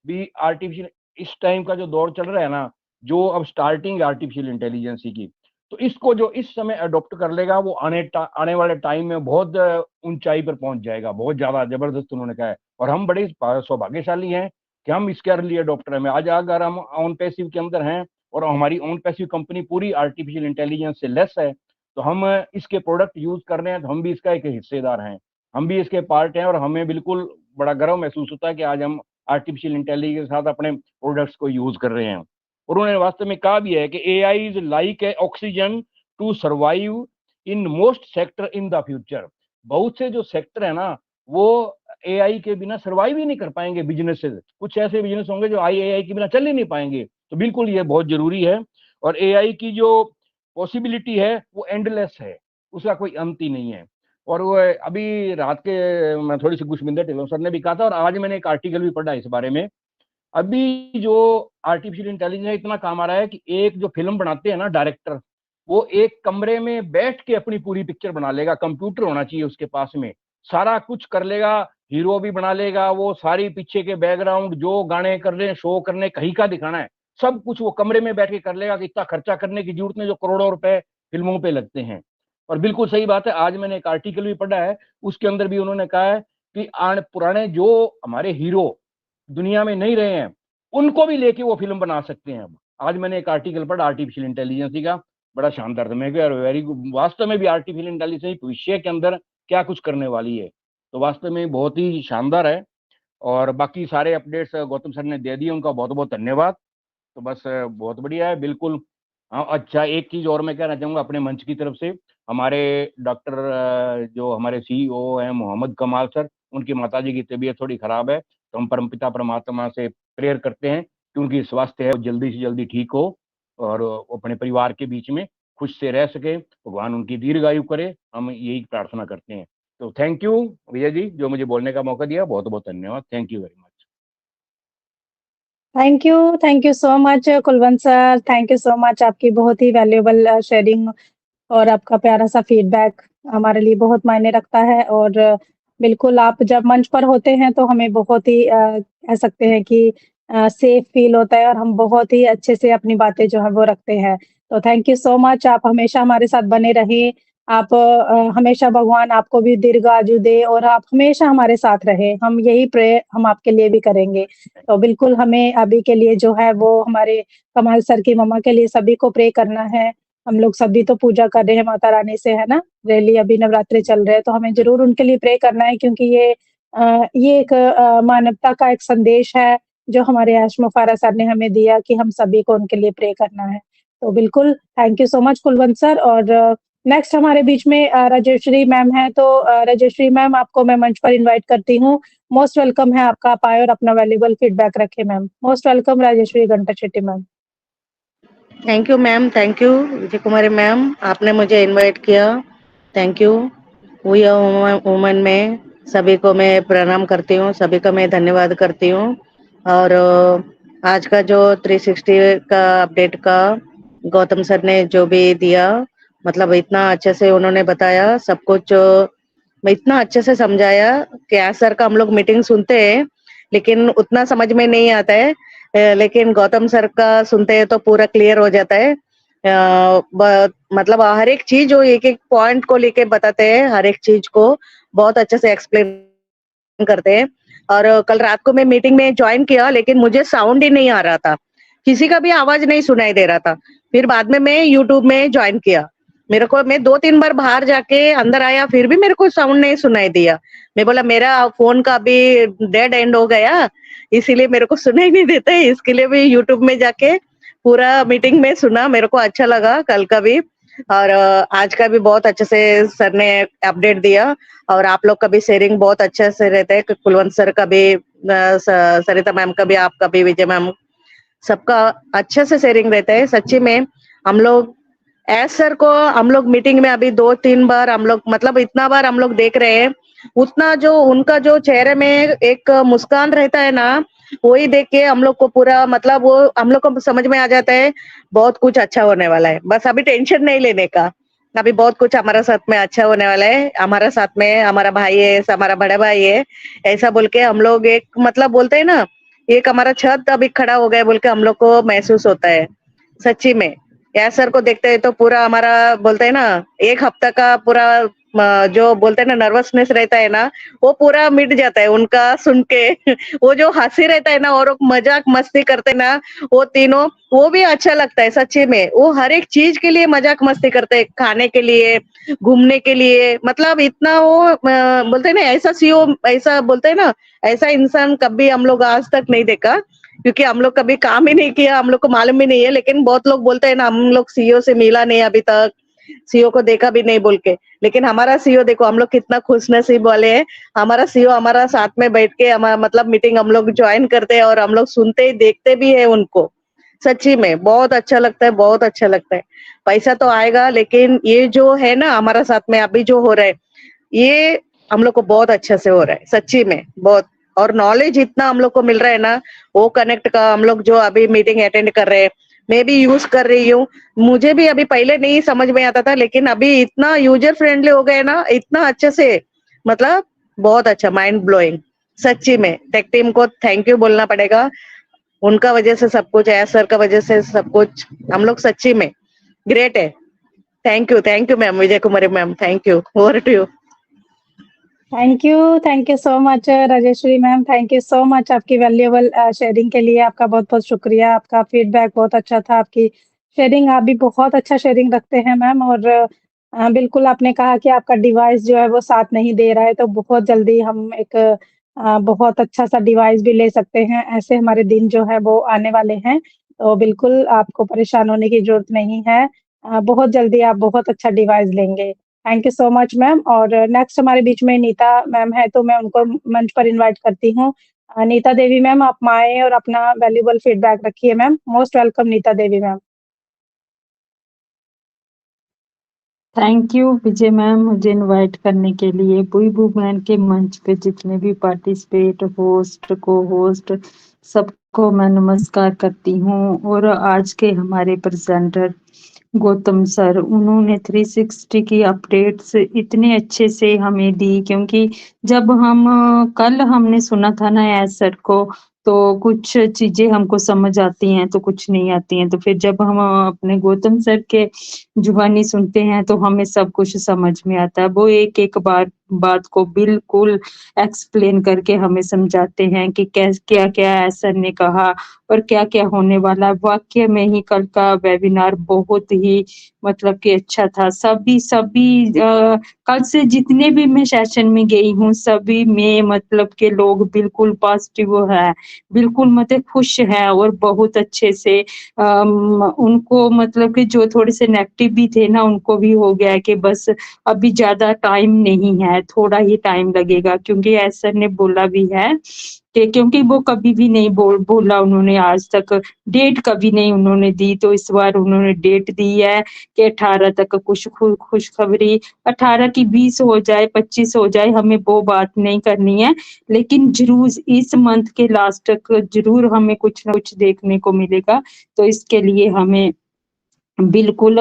भी आर्टिफिशियल इस टाइम का जो दौर चल रहा है ना, जो अब स्टार्टिंग आर्टिफिशियल इंटेलिजेंस की, तो इसको जो इस समय अडॉप्ट कर लेगा वो आने वाले टाइम में बहुत ऊंचाई पर पहुंच जाएगा, बहुत ज्यादा जबरदस्त उन्होंने कहा है। और हम बड़े सौभाग्यशाली हैं कि हम इसके अर्ली अडॉप्टर हैं। आज अगर हम ऑन पैसिव के अंदर हैं और हमारी ऑन पैसिव कंपनी पूरी आर्टिफिशियल इंटेलिजेंस से लेस है, तो हम इसके प्रोडक्ट यूज कर रहे हैं, तो हम भी इसका एक हिस्सेदार हैं, हम भी इसके पार्ट हैं। और हमें बिल्कुल बड़ा गर्व महसूस होता है कि आज हम आर्टिफिशियल इंटेलिजेंस के साथ अपने प्रोडक्ट्स को यूज कर रहे हैं। और उन्होंने वास्तव में कहा भी है कि AI is like a oxygen to survive in most sector in the future. बहुत से जो सेक्टर है ना वो एआई के बिना सर्वाइव ही नहीं कर पाएंगे। बिजनेसेस, कुछ ऐसे बिजनेस होंगे जो एआई के बिना चल ही नहीं पाएंगे। तो बिल्कुल ये बहुत जरूरी है और एआई की जो पॉसिबिलिटी है वो एंडलेस है, उसका कोई अंत ही नहीं है। और वो अभी रात के मैं थोड़ी सी गुशमिंदर टिलों सर ने भी कहा था और आज मैंने एक आर्टिकल भी पढ़ा इस बारे में। अभी जो आर्टिफिशियल इंटेलिजेंस इतना काम आ रहा है कि एक जो फिल्म बनाते हैं ना डायरेक्टर, वो एक कमरे में बैठ के अपनी पूरी पिक्चर बना लेगा, कंप्यूटर होना चाहिए उसके पास में, सारा कुछ कर लेगा, हीरो भी बना लेगा, वो सारी पीछे के बैकग्राउंड जो गाने कर रहे हैं, शो करने कहीं का दिखाना है, सब कुछ वो कमरे में बैठ के कर लेगा कि इतना खर्चा करने की जरूरत नहीं जो करोड़ों रुपए फिल्मों पे लगते हैं। और बिल्कुल सही बात है, आज मैंने एक आर्टिकल भी पढ़ा है, उसके अंदर भी उन्होंने कहा है कि पुराने जो हमारे हीरो दुनिया में नहीं रहे हैं उनको भी लेके वो फिल्म बना सकते हैं। अब आज मैंने एक आर्टिकल पढ़ा आर्टिफिशियल इंटेलिजेंस का, बड़ा शानदार था। मैं वेरी गुड, वास्तव में भी आर्टिफिशियल इंटेलिजेंस भविष्य के अंदर क्या कुछ करने वाली है, तो वास्तव में बहुत ही शानदार है। और बाकी सारे अपडेट्स गौतम सर ने दे दिए, उनका बहुत बहुत धन्यवाद। तो बस बहुत बढ़िया है बिल्कुल। हाँ अच्छा, एक चीज और मैं कहना चाहूंगा अपने मंच की तरफ से, हमारे डॉक्टर जो हमारे सीईओ हैं मोहम्मद कमाल सर, उनकी माताजी की तबीयत थोड़ी खराब है, तो हम परमपिता परमात्मा से प्रेयर करते हैं कि उनकी स्वास्थ्य है वो जल्दी से जल्दी ठीक हो और अपने परिवार के बीच में खुश से रह सके, भगवान उनकी दीर्घायु करे, हम यही प्रार्थना करते हैं। तो थैंक यू भैया जी जो मुझे बोलने का मौका दिया, बहुत बहुत धन्यवाद। Thank you very much. Thank you so much Kulwant sir, thank you so much. आपकी बहुत ही वैल्यूएबल शेयरिंग और आपका प्यारा सा फीडबैक हमारे लिए बहुत मायने रखता है। और बिल्कुल आप जब मंच पर होते हैं तो हमें बहुत ही कह सकते हैं कि सेफ फील होता है और हम बहुत ही अच्छे से अपनी बातें जो है वो रखते हैं। तो थैंक यू सो मच, आप हमेशा हमारे साथ बने रहें। आप हमेशा भगवान आपको भी दीर्घ आयु दे और आप हमेशा हमारे साथ रहें। हम यही प्रे हम आपके लिए भी करेंगे। तो बिल्कुल हमें अभी के लिए जो है वो हमारे कमाल सर की मम्मा के लिए सभी को प्रे करना है। हम लोग सभी तो पूजा कर रहे हैं माता रानी से, है ना? डेली अभी नवरात्रि चल रहे हैं, तो हमें ज़रूर उनके लिए प्रे करना है क्योंकि ये एक मानवता का एक संदेश है, जो हमारे आशमा फारा सर ने हमें दिया कि हम सभी को उनके लिए प्रे करना है। तो बिल्कुल thank you so much Kulwant sir. और नेक्स्ट हमारे बीच में राजेश्री मैम हैं, तो राजेश्री मैम आपको मैं मंच पर इनवाइट करती हूँ। मोस्ट वेलकम है आपका, आप आए और अपना वैल्यूएबल फीडबैक रखें ma'am. Most welcome Rajeshri Ganta Shetty ma'am. Thank you ma'am, thank you Vijay Kumari ma'am, आपने मुझे इनवाइट किया, थैंक यू। वी वुमन में सभी को मैं प्रणाम करती हूँ, सभी का मैं धन्यवाद करती हूँ। और आज का जो 360 का अपडेट का गौतम सर ने जो भी दिया, मतलब इतना अच्छे से उन्होंने बताया सब कुछ, इतना अच्छे से समझाया कि आज सर का हम लोग मीटिंग सुनते हैं लेकिन उतना समझ में नहीं आता है, लेकिन गौतम सर का सुनते हैं तो पूरा क्लियर हो जाता है। मतलब हर एक चीज जो एक एक पॉइंट को लेके बताते हैं, हर एक चीज को बहुत अच्छे से एक्सप्लेन करते हैं। और कल रात को मैं मीटिंग में ज्वाइन किया, लेकिन मुझे साउंड ही नहीं आ रहा था, किसी का भी आवाज नहीं सुनाई दे रहा था। फिर बाद में मैं यूट्यूब में ज्वाइन किया, मेरे को मैं 2-3 बार बाहर जाके अंदर आया, फिर भी मेरे को साउंड नहीं सुनाई दिया। मैं बोला मेरा फोन का भी डेड एंड हो गया, इसीलिए मेरे को सुनाई नहीं देता है। इसके लिए भी यूट्यूब में जाके पूरा मीटिंग में सुना, मेरे को अच्छा लगा कल का भी, और आज का भी बहुत अच्छे से सर ने अपडेट दिया, और आप लोग का भी शेयरिंग बहुत अच्छे से रहता है। कुलवंत सर का भी, सरिता मैम का भी, आपका भी, विजय मैम, सबका अच्छे से शेयरिंग रहता है। सच्ची में हम लोग एस सर को हम लोग मीटिंग में अभी 2-3 बार हम लोग, मतलब इतना बार हम लोग देख रहे हैं, उतना जो उनका जो चेहरे में एक मुस्कान रहता है ना, वही देख के हम लोग को पूरा, मतलब वो हम लोग को समझ में आ जाता है बहुत कुछ अच्छा होने वाला है। बस अभी टेंशन नहीं लेने का, अभी बहुत कुछ हमारा साथ में अच्छा होने वाला है। हमारा साथ में हमारा भाई है, हमारा बड़ा भाई है, ऐसा बोल के हम लोग एक, मतलब बोलते हैं ना, एक हमारा छत अभी खड़ा हो गया बोल के हम लोग को महसूस होता है। सच्ची में या सर को देखते हैं तो पूरा हमारा, बोलते हैं ना, एक हफ्ता का पूरा जो बोलते हैं ना नर्वसनेस रहता है ना, वो पूरा मिट जाता है उनका सुन के। वो जो हंसी रहता है ना, और वो मजाक मस्ती करते हैं ना, वो तीनों, वो भी अच्छा लगता है। सच्ची में वो हर एक चीज के लिए मजाक मस्ती करते हैं, खाने के लिए, घूमने के लिए, मतलब इतना वो बोलते हैं ना, ऐसा सीओ, ऐसा बोलते हैं ना, ऐसा इंसान कभी हम लोग आज तक नहीं देखा, क्योंकि हम लोग कभी काम ही नहीं किया, हम लोग को मालूम भी नहीं है। लेकिन बहुत लोग बोलते हैं ना, हम लोग सीईओ से मिला नहीं अभी तक, सीईओ को देखा भी नहीं बोल के, लेकिन हमारा सीईओ देखो, हम लोग कितना खुशनसीब वाले हैं। हमारा सीईओ हमारा साथ में बैठ के हमारा, मतलब मीटिंग हम लोग ज्वाइन करते हैं, और हम लोग सुनते देखते भी है उनको। सच्ची में बहुत अच्छा लगता है, बहुत अच्छा लगता है। पैसा तो आएगा, लेकिन ये जो है ना हमारा साथ में अभी जो हो रहा है, ये हम लोग को बहुत अच्छा से हो रहा है, सच्ची में बहुत। और नॉलेज इतना हम लोग को मिल रहा है ना, वो कनेक्ट का, हम लोग जो अभी मीटिंग अटेंड कर रहे हैं, मैं भी यूज कर रही हूँ। मुझे भी अभी पहले नहीं समझ में आता था, लेकिन अभी इतना यूजर फ्रेंडली हो गए ना, इतना अच्छे से, मतलब बहुत अच्छा, माइंड ब्लोइंग। सच्ची में टेक टीम को थैंक यू बोलना पड़ेगा, उनका वजह से सब कुछ है, सर का वजह से सब कुछ, हम लोग सच्ची में ग्रेट है। Thank you ma'am, Vijay Kumari ma'am, thank you, over to you. Thank you so much Rajeshwari ma'am, thank you so much आपकी वैल्यूएबल शेयरिंग के लिए। आपका बहुत-बहुत शुक्रिया, आपका फीडबैक बहुत अच्छा था, आपकी शेयरिंग, आप भी बहुत अच्छा शेयरिंग रखते हैं मैम। और बिल्कुल आपने कहा कि आपका डिवाइस जो है वो साथ नहीं दे रहा है, तो बहुत जल्दी हम एक बहुत अच्छा-सा डिवाइस भी ले सकते हैं, ऐसे हमारे दिन जो है वो आने वाले हैं। तो बिल्कुल आपको परेशान होने की ज़रूरत नहीं है, बहुत जल्दी आप बहुत अच्छा डिवाइस लेंगे। Thank you so much ma'am. और नेक्स्ट हमारे बीच में नीता मैम है, तो मैं उनको मंच पर इनवाइट करती हूँ। नीता देवी मैम, आप आएँ और अपना वैल्यूएबल फीडबैक रखिए ma'am. Most welcome Neeta Devi ma'am. Thank you Vijay ma'am मुझे इनवाइट करने के लिए। वी वुमेन के मंच पे जितने भी पार्टिसिपेट, होस्ट, को होस्ट, सबको मैं नमस्कार करती हूँ। और आज के हमारे प्रेजेंटर गौतम सर, उन्होंने 360 की अपडेट्स इतने अच्छे से हमें दी, क्योंकि जब हम कल हमने सुना था ना एस सर को, तो कुछ चीजें हमको समझ आती हैं तो कुछ नहीं आती हैं। तो फिर जब हम अपने गौतम सर के जुबानी सुनते हैं तो हमें सब कुछ समझ में आता है। वो एक एक बात को बिल्कुल एक्सप्लेन करके हमें समझाते हैं कि क्या क्या एस सर ने कहा और क्या क्या होने वाला। वाकई में ही कल का वेबिनार बहुत ही मतलब कि अच्छा था। सभी कल से जितने भी मैं सेशन में गई हूँ, सभी में मतलब के लोग बिल्कुल पॉजिटिव है, बिल्कुल मतलब खुश है, और बहुत अच्छे से उनको मतलब कि जो थोड़े से नेगेटिव भी थे ना, उनको भी हो गया कि बस अभी ज्यादा टाइम नहीं है, थोड़ा ही टाइम लगेगा। क्योंकि ऐसा ने बोला भी है कि क्योंकि वो कभी भी नहीं बोला उन्होंने, आज तक डेट कभी नहीं उन्होंने दी, तो इस बार उन्होंने डेट दी है कि 18 तक कुछ खुशखबरी, 18 की 20 हो जाए, 25 हो जाए, हमें वो बात नहीं करनी है, लेकिन जरूर इस मंथ के लास्ट तक जरूर हमें कुछ ना कुछ देखने को मिलेगा। तो इसके लिए हमें बिल्कुल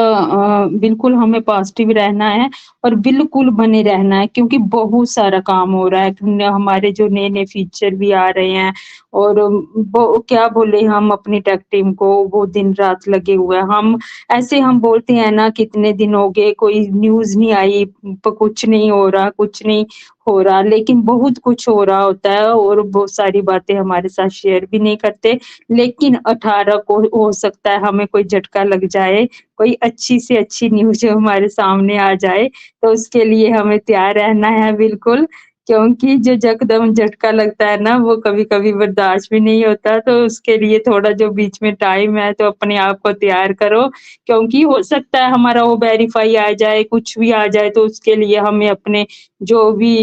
हमें पॉजिटिव रहना है और बिल्कुल बने रहना है, क्योंकि बहुत सारा काम हो रहा है। हमारे जो नए नए फीचर भी आ रहे हैं, और वो क्या बोले हम अपनी टेक टीम को, वो दिन रात लगे हुए हैं। हम ऐसे हम बोलते हैं ना कितने दिन हो गए, कोई न्यूज़ नहीं आई, कुछ नहीं हो रहा, कुछ नहीं हो रहा, लेकिन बहुत कुछ हो रहा होता है और बहुत सारी बातें हमारे साथ शेयर भी नहीं करते। लेकिन 18 को हो सकता है हमें कोई झटका लग जाए, कोई अच्छी से अच्छी न्यूज़ हमारे सामने आ जाए, तो उसके लिए हमें तैयार रहना है बिल्कुल, क्योंकि जो यकदम झटका लगता है ना, वो कभी-कभी बर्दाश्त भी नहीं होता, तो उसके लिए थोड़ा जो बीच में टाइम है, तो अपने आप को तैयार करो, क्योंकि हो सकता है हमारा वो वेरीफाई आ जाए, कुछ भी आ जाए, तो उसके लिए हमें अपने जो भी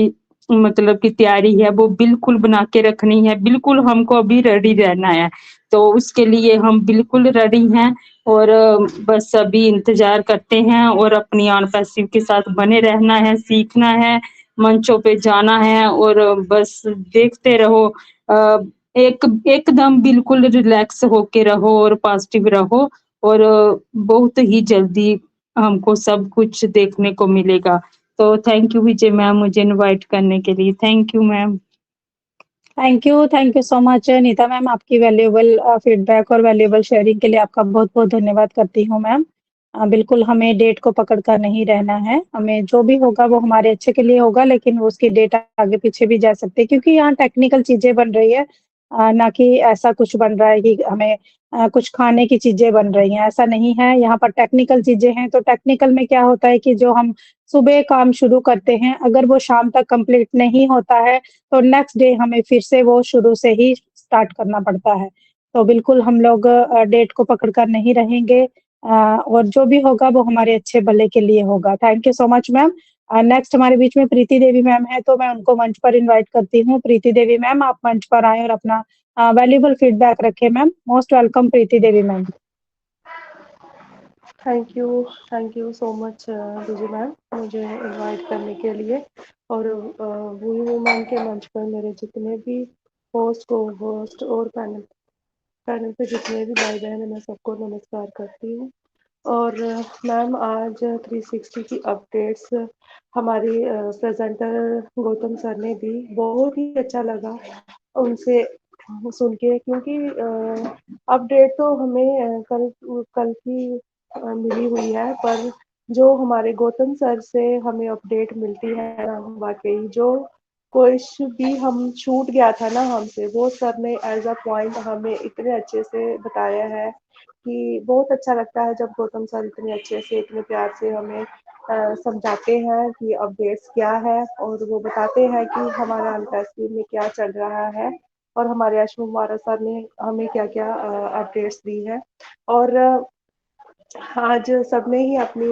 मतलब की तैयारी है, वो बिल्कुल बना के रखनी है, बिल्कुल हमको अभी रेडी रहना है। तो उसके लिए हम बिल्कुल रेडी हैं और बस अभी इंतज़ार करते हैं और अपनी ऑन पैसिव के साथ बने रहना है, सीखना है, मंचों पे जाना है और बस देखते रहो। एकदम बिल्कुल रिलैक्स होके रहो और पॉजिटिव रहो और बहुत ही जल्दी हमको सब कुछ देखने को मिलेगा। तो थैंक यू विजय मैम मुझे इनवाइट करने के लिए। Thank you ma'am. Thank you so much Neeta ma'am, आपकी वैल्यूएबल फीडबैक और वैल्यूएबल शेयरिंग के लिए आपका बहुत-बहुत धन्यवाद करती हूँ मैम। बिल्कुल हमें डेट को पकड़ कर नहीं रहना है, हमें जो भी होगा वो हमारे अच्छे के लिए होगा, लेकिन उसकी डेट आगे-पीछे भी जा सकती है क्योंकि यहाँ टेक्निकल चीज़ें बन रही है, ना कि ऐसा कुछ बन रहा है कि हमें कुछ खाने की चीज़ें बन रही हैं, ऐसा नहीं है। यहाँ पर टेक्निकल चीज़ें हैं, तो टेक्निकल में क्या होता है कि जो हम सुबह काम शुरू करते हैं, अगर वो शाम तक कंप्लीट नहीं होता है, तो नेक्स्ट डे हमें फिर से वो शुरू से ही स्टार्ट करना पड़ता है। तो बिल्कुल हम लोग डेट को पकड़ कर नहीं रहेंगे, और जो भी होगा वो हमारे अच्छे भले के लिए होगा। Thank you so much ma'am. Next हमारे बीच में प्रीति देवी मैम हैं, तो मैं उनको मंच पर इनवाइट करती हूँ। प्रीति देवी मैम, आप मंच पर आएँ और अपना वैल्यूएबल फीडबैक रखें ma'am. Most welcome Preeti Devi ma'am. Thank you so much Vijay ma'am, मुझे इनवाइट करने के लिए। और वुई वुमेन के मंच पर मेरे जितने भी होस्ट को होस्ट और पैनल पे जितने भी भाई बहन हैं, मैं सबको नमस्कार करती हूँ। और मैम आज 360 की अपडेट्स हमारी प्रेजेंटर गौतम सर ने दी, बहुत ही अच्छा लगा उनसे सुन के, क्योंकि अपडेट तो हमें कल कल की मिली हुई है, पर जो हमारे गौतम सर से हमें अपडेट मिलती है ना, वाकई जो कुछ भी हम छूट गया था ना हमसे, वो सर ने एज अ पॉइंट हमें इतने अच्छे से बताया है कि बहुत अच्छा लगता है जब गौतम सर इतने अच्छे से इतने प्यार से हमें समझाते हैं कि अपडेट्स क्या है, और वो बताते हैं कि हमारा अनपैसिव में क्या चल रहा है और हमारे अश्विन कुमार सर ने हमें क्या क्या अपडेट्स दी है। और आज सबने ही अपनी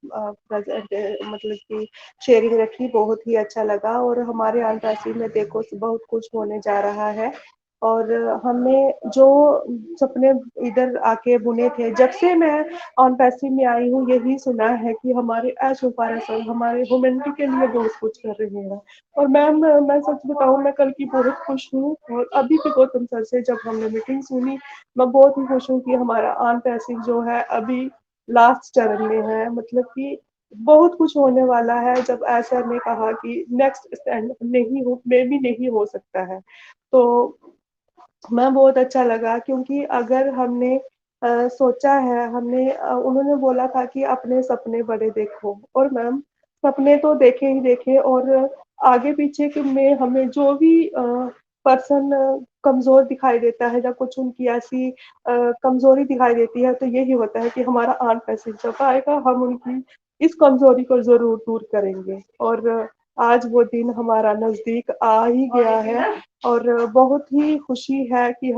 मतलब कि शेयरिंग रखी, बहुत ही अच्छा लगा। और हमारे अनपैसिव में देखो बहुत कुछ होने जा रहा है, और हमें जो सपने इधर आके बुने थे, जब से मैं अनपैसिव में आई हूँ यही सुना है कि हमारे एशोपारा सर हमारे ह्यूमैनिटी के लिए बहुत कुछ कर रहे हैं। और मैम मैं सच बताऊँ, मैं कल की बहुत खुश हूँ। और अभी भी गौतम सर से जब हमने मीटिंग सुनी, मैं बहुत ही खुश हूँ कि हमारा अनपैसिव जो है अभी लास्ट चरण में है, मतलब कि बहुत कुछ होने वाला है। जब ऐसा ने कहा कि नेक्स्ट स्टैंड नहीं हो, मे भी नहीं हो सकता है, तो मैं बहुत अच्छा लगा, क्योंकि अगर हमने सोचा है, हमने उन्होंने बोला था कि अपने सपने बड़े देखो, और मैम सपने तो देखे ही देखे, और आगे पीछे के में हमें जो भी पर्सन कमजोर दिखाई देता है या कुछ उनकी ऐसी कमजोरी दिखाई देती है, तो यही होता है कि हमारा आन पैसे जब आएगा हम उनकी इस कमजोरी को जरूर दूर करेंगे। और आज वो दिन हमारा नजदीक आ ही गया है, और बहुत ही खुशी है कि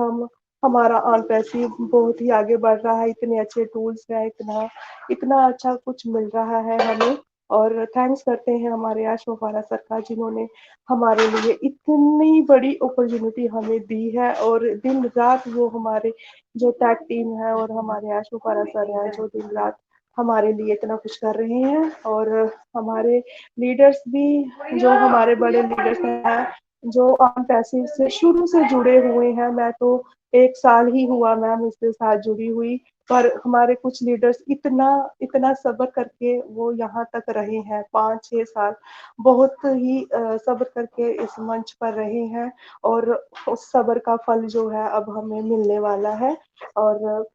हमारा ऑन पैसिव बहुत ही आगे बढ़ रहा है, इतने अच्छे टूल्स है, इतना इतना अच्छा कुछ मिल रहा है हमें। और थैंक्स करते हैं हमारे आशो फारा सर का, जिन्होंने हमारे लिए इतनी बड़ी अपॉर्चुनिटी हमें दी है, और दिन रात वो हमारे जो टैग टीम है और हमारे आशो फारा सर है जो दिन रात हमारे लिए इतना कुछ कर रहे हैं। और हमारे लीडर्स भी, जो हमारे बड़े लीडर्स हैं, जो ऑन पैसिव से शुरू से जुड़े हुए हैं। मैं तो 1 साल ही हुआ मैम इसके साथ जुड़ी हुई, पर हमारे कुछ लीडर्स इतना इतना सब्र करके वो यहाँ तक रहे हैं, 5-6 साल बहुत ही सब्र करके इस मंच पर रहे हैं, और उस सब्र का फल जो है अब हमें मिलने वाला है। और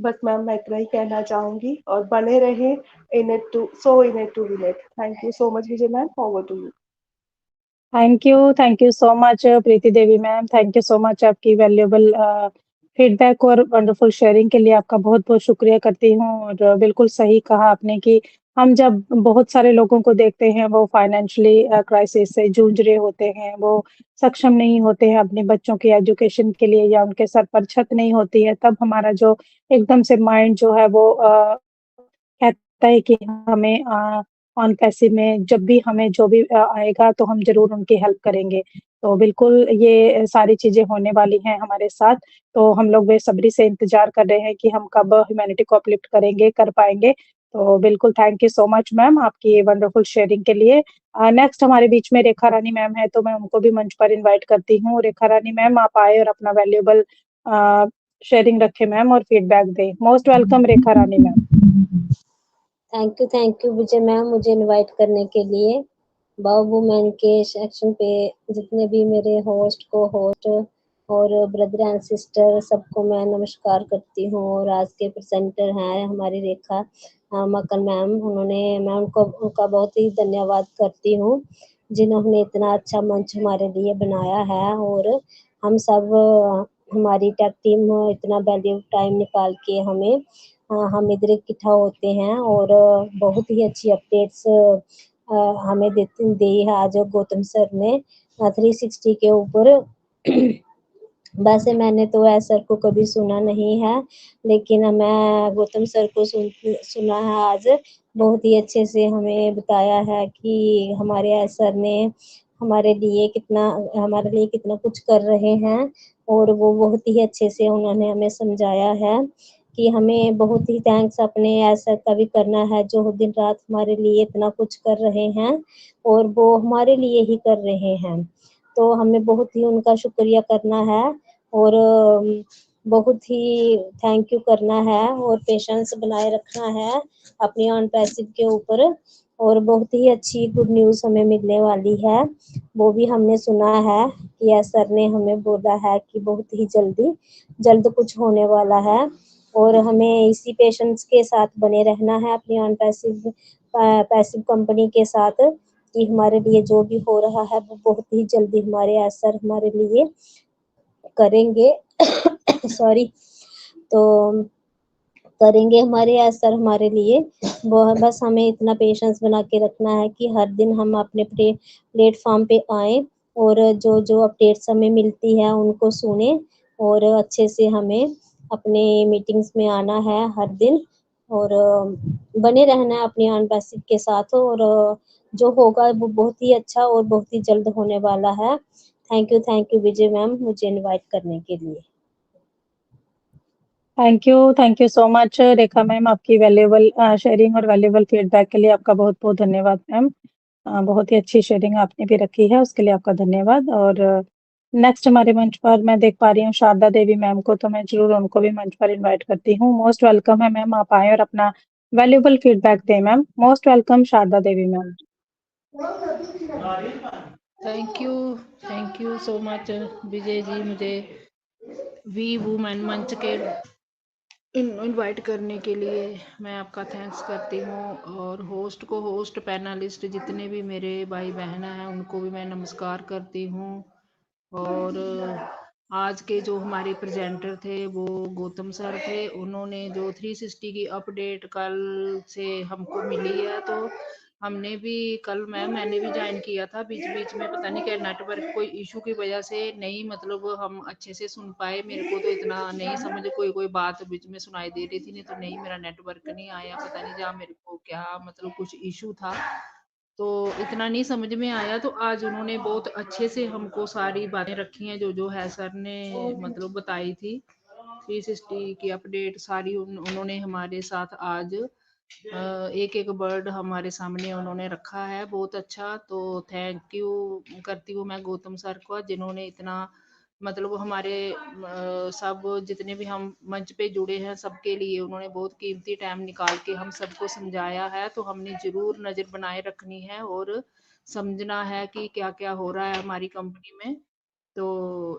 बस मैम मैं इतना ही कहना चाहूंगी, और बने रहे in it to win it. Thank you so much Vijay ma'am, over to you. Thank you so much Preeti Devi ma'am, thank you so much आपकी वैल्यूएबल फीडबैक और वंडरफुल शेयरिंग के लिए आपका बहुत-बहुत शुक्रिया करती हूँ। और बिल्कुल सही कहा आपने कि हम जब बहुत सारे लोगों को देखते हैं वो फाइनेंशियली क्राइसिस से जूझ रहे होते हैं, वो सक्षम नहीं होते हैं अपने बच्चों की एजुकेशन के लिए, या उनके सर पर छत नहीं होती है, तब हमारा जो एकदम से माइंड जो है वो कहता है कि हमें ऑन पैसिव में जब भी हमें जो भी आएगा तो हम ज़रूर उनकी हेल्प करेंगे। तो बिल्कुल ये सारी चीज़ें होने वाली हैं हमारे साथ, तो हम लोग बेसब्री से इंतज़ार कर रहे हैं कि हम कब ह्यूमैनिटी को अपलिफ्ट करेंगे, कर पाएँगे। तो बिल्कुल thank you so much ma'am आपकी वंडरफुल शेयरिंग के लिए। नेक्स्ट हमारे बीच में रेखा रानी मैम हैं, तो मैं उनको भी मंच पर इनवाइट करती हूँ। रेखा रानी मैम आप आएँ और अपना वैल्यूएबल शेयरिंग रखें मैम और फीडबैक दें। Most welcome Rekha Rani ma'am. Thank you Vijay ma'am मुझे इनवाइट करने के लिए। वाव वुमेन के सेक्शन पे जितने भी मेरे होस्ट को होस्ट और ब्रदर एंड सिस्टर सबको मैं नमस्कार करती हूँ। और आज के प्रेजेंटर हैं हमारी रेखा मक्कन मैम, मैं उनका बहुत ही धन्यवाद करती हूँ जिन्होंने इतना अच्छा मंच हमारे लिए बनाया है। और हम सब हमारी टेक टीम इतना वैल्यू टाइम निकाल के हम इधर इकट्ठा होते हैं और बहुत ही अच्छी अपडेट्स हमें दी है आज गौतम सर ने 360 के ऊपर। वैसे मैंने तो एस सर को कभी सुना नहीं है, लेकिन मैं गौतम सर को सुना है आज। बहुत ही अच्छे से हमें बताया है कि हमारे एस सर ने हमारे लिए कितना कुछ कर रहे हैं, और वो बहुत ही अच्छे से उन्होंने हमें समझाया है कि हमें बहुत ही थैंक्स अपने एस सर का भी करना है जो दिन रात हमारे लिए इतना कुछ कर रहे हैं, और वो हमारे लिए ही कर रहे हैं। तो हमें बहुत ही उनका शुक्रिया करना है और बहुत ही थैंक यू करना है और पेशेंस बनाए रखना है अपनी ऑन पैसिव के ऊपर। और बहुत ही अच्छी गुड न्यूज़ हमें मिलने वाली है, वो भी हमने सुना है कि एस सर ने हमें बोला है कि बहुत ही जल्द कुछ होने वाला है। और हमें इसी पेशेंस के साथ बने रहना है अपनी ऑन पैसिव कंपनी के साथ, कि हमारे लिए जो भी हो रहा है वो बहुत ही जल्दी हमारे एस सर हमारे लिए करेंगे। सॉरी, तो करेंगे हमारे एस सर हमारे लिए। वो बस हमें इतना पेशेंस बना के रखना है कि हर दिन हम अपने प्लेटफॉर्म पे आए और जो अपडेट्स हमें मिलती है उनको सुने, और अच्छे से हमें अपने मीटिंग्स में आना है हर दिन, और बने रहना है अपनी ऑन पैसिव के साथ। और जो होगा वो बहुत ही अच्छा और बहुत ही जल्द होने वाला है। थैंक यू विजय मैम मुझे इनवाइट करने के लिए। Thank you so much Rekha ma'am आपकी वैल्यूएबल शेयरिंग और वैल्यूएबल फीडबैक के लिए आपका बहुत-बहुत धन्यवाद मैम। बहुत ही अच्छी शेयरिंग आपने भी रखी है, उसके लिए आपका धन्यवाद। और नेक्स्ट हमारे मंच पर मैं देख पा रही हूँ शारदा देवी मैम को, तो मैं ज़रूर उनको भी मंच पर इनवाइट करती हूँ। मोस्ट वेलकम है मैम, आप आएँ और अपना वैल्यूएबल फीडबैक दें ma'am. Most welcome Sharda Devi ma'am. Thank you so much Vijay ji मुझे वी वुमेन मंच के इनवाइट करने के लिए मैं आपका थैंक्स करती हूँ। और होस्ट को होस्ट पैनलिस्ट जितने भी मेरे भाई बहन हैं उनको भी मैं नमस्कार करती हूँ। और आज के जो हमारे प्रेजेंटर थे वो गौतम सर थे, उन्होंने जो 360 की अपडेट कल से हमको मिली है, तो हमने भी मैंने भी ज्वाइन किया था। बीच में पता नहीं क्या नेटवर्क कोई इशू की वजह से नहीं मतलब हम अच्छे से सुन पाए। मेरे को तो इतना नहीं समझ, कोई बात बीच में सुनाई दे रही थी, नहीं तो नहीं मेरा नेटवर्क नहीं आया, पता नहीं जहाँ मेरे को क्या मतलब कुछ इशू था, तो इतना नहीं समझ में आया। तो आज उन्होंने बहुत अच्छे से हमको सारी बातें रखी हैं जो है सर ने मतलब बताई थी। 360 की अपडेट सारी उन्होंने हमारे साथ आज एक एक वर्ड हमारे सामने उन्होंने रखा है, बहुत अच्छा। तो थैंक यू करती हूँ मैं गौतम सर को, जिन्होंने इतना मतलब हमारे सब जितने भी हम मंच पे जुड़े हैं सबके लिए उन्होंने बहुत कीमती टाइम निकाल के हम सबको समझाया है। तो हमने जरूर नज़र बनाए रखनी है और समझना है कि क्या क्या हो रहा है हमारी कंपनी में। तो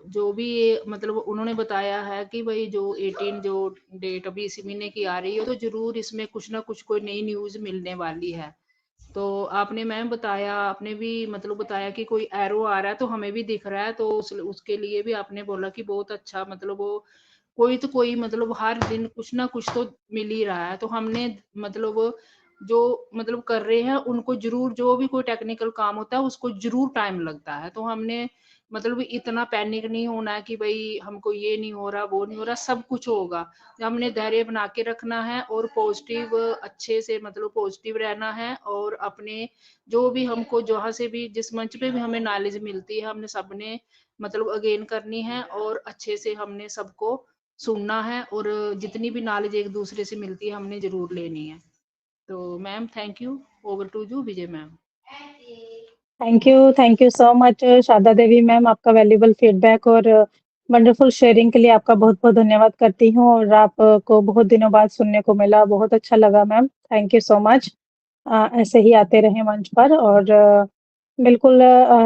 जो भी ये मतलब उन्होंने बताया है कि भाई जो 18 जो डेट अभी इसी महीने की आ रही है, तो जरूर इसमें कुछ ना कुछ कोई नई न्यूज़ मिलने वाली है। तो आपने मैम बताया, आपने भी मतलब बताया कि कोई एरो आ रहा है तो हमें भी दिख रहा है, तो उसके लिए भी आपने बोला कि बहुत अच्छा, मतलब वो कोई तो कोई मतलब हर दिन कुछ ना कुछ तो मिल ही रहा है। तो हमने मतलब जो मतलब कर रहे हैं उनको जरूर, जो भी कोई टेक्निकल काम होता है उसको जरूर टाइम लगता है। तो हमने मतलब इतना पैनिक नहीं होना है कि भाई हमको ये नहीं हो रहा वो नहीं हो रहा, सब कुछ होगा। हमने धैर्य बना के रखना है और पॉजिटिव अच्छे से मतलब पॉजिटिव रहना है, और अपने जो भी हमको जहाँ से भी जिस मंच पे भी हमें नॉलेज मिलती है हमने सबने मतलब अगेन करनी है, और अच्छे से हमने सबको सुनना है, और जितनी भी नॉलेज एक दूसरे से मिलती है हमने जरूर लेनी है। तो ma'am thank you, over to you Vijay ma'am. Thank you so much Sharda Devi ma'am, आपका वैल्यूबल फीडबैक और वंडरफुल शेयरिंग के लिए आपका बहुत बहुत धन्यवाद करती हूँ। और आपको बहुत दिनों बाद सुनने को मिला, बहुत अच्छा लगा ma'am, thank you so much. ऐसे ही आते रहें मंच पर। और बिल्कुल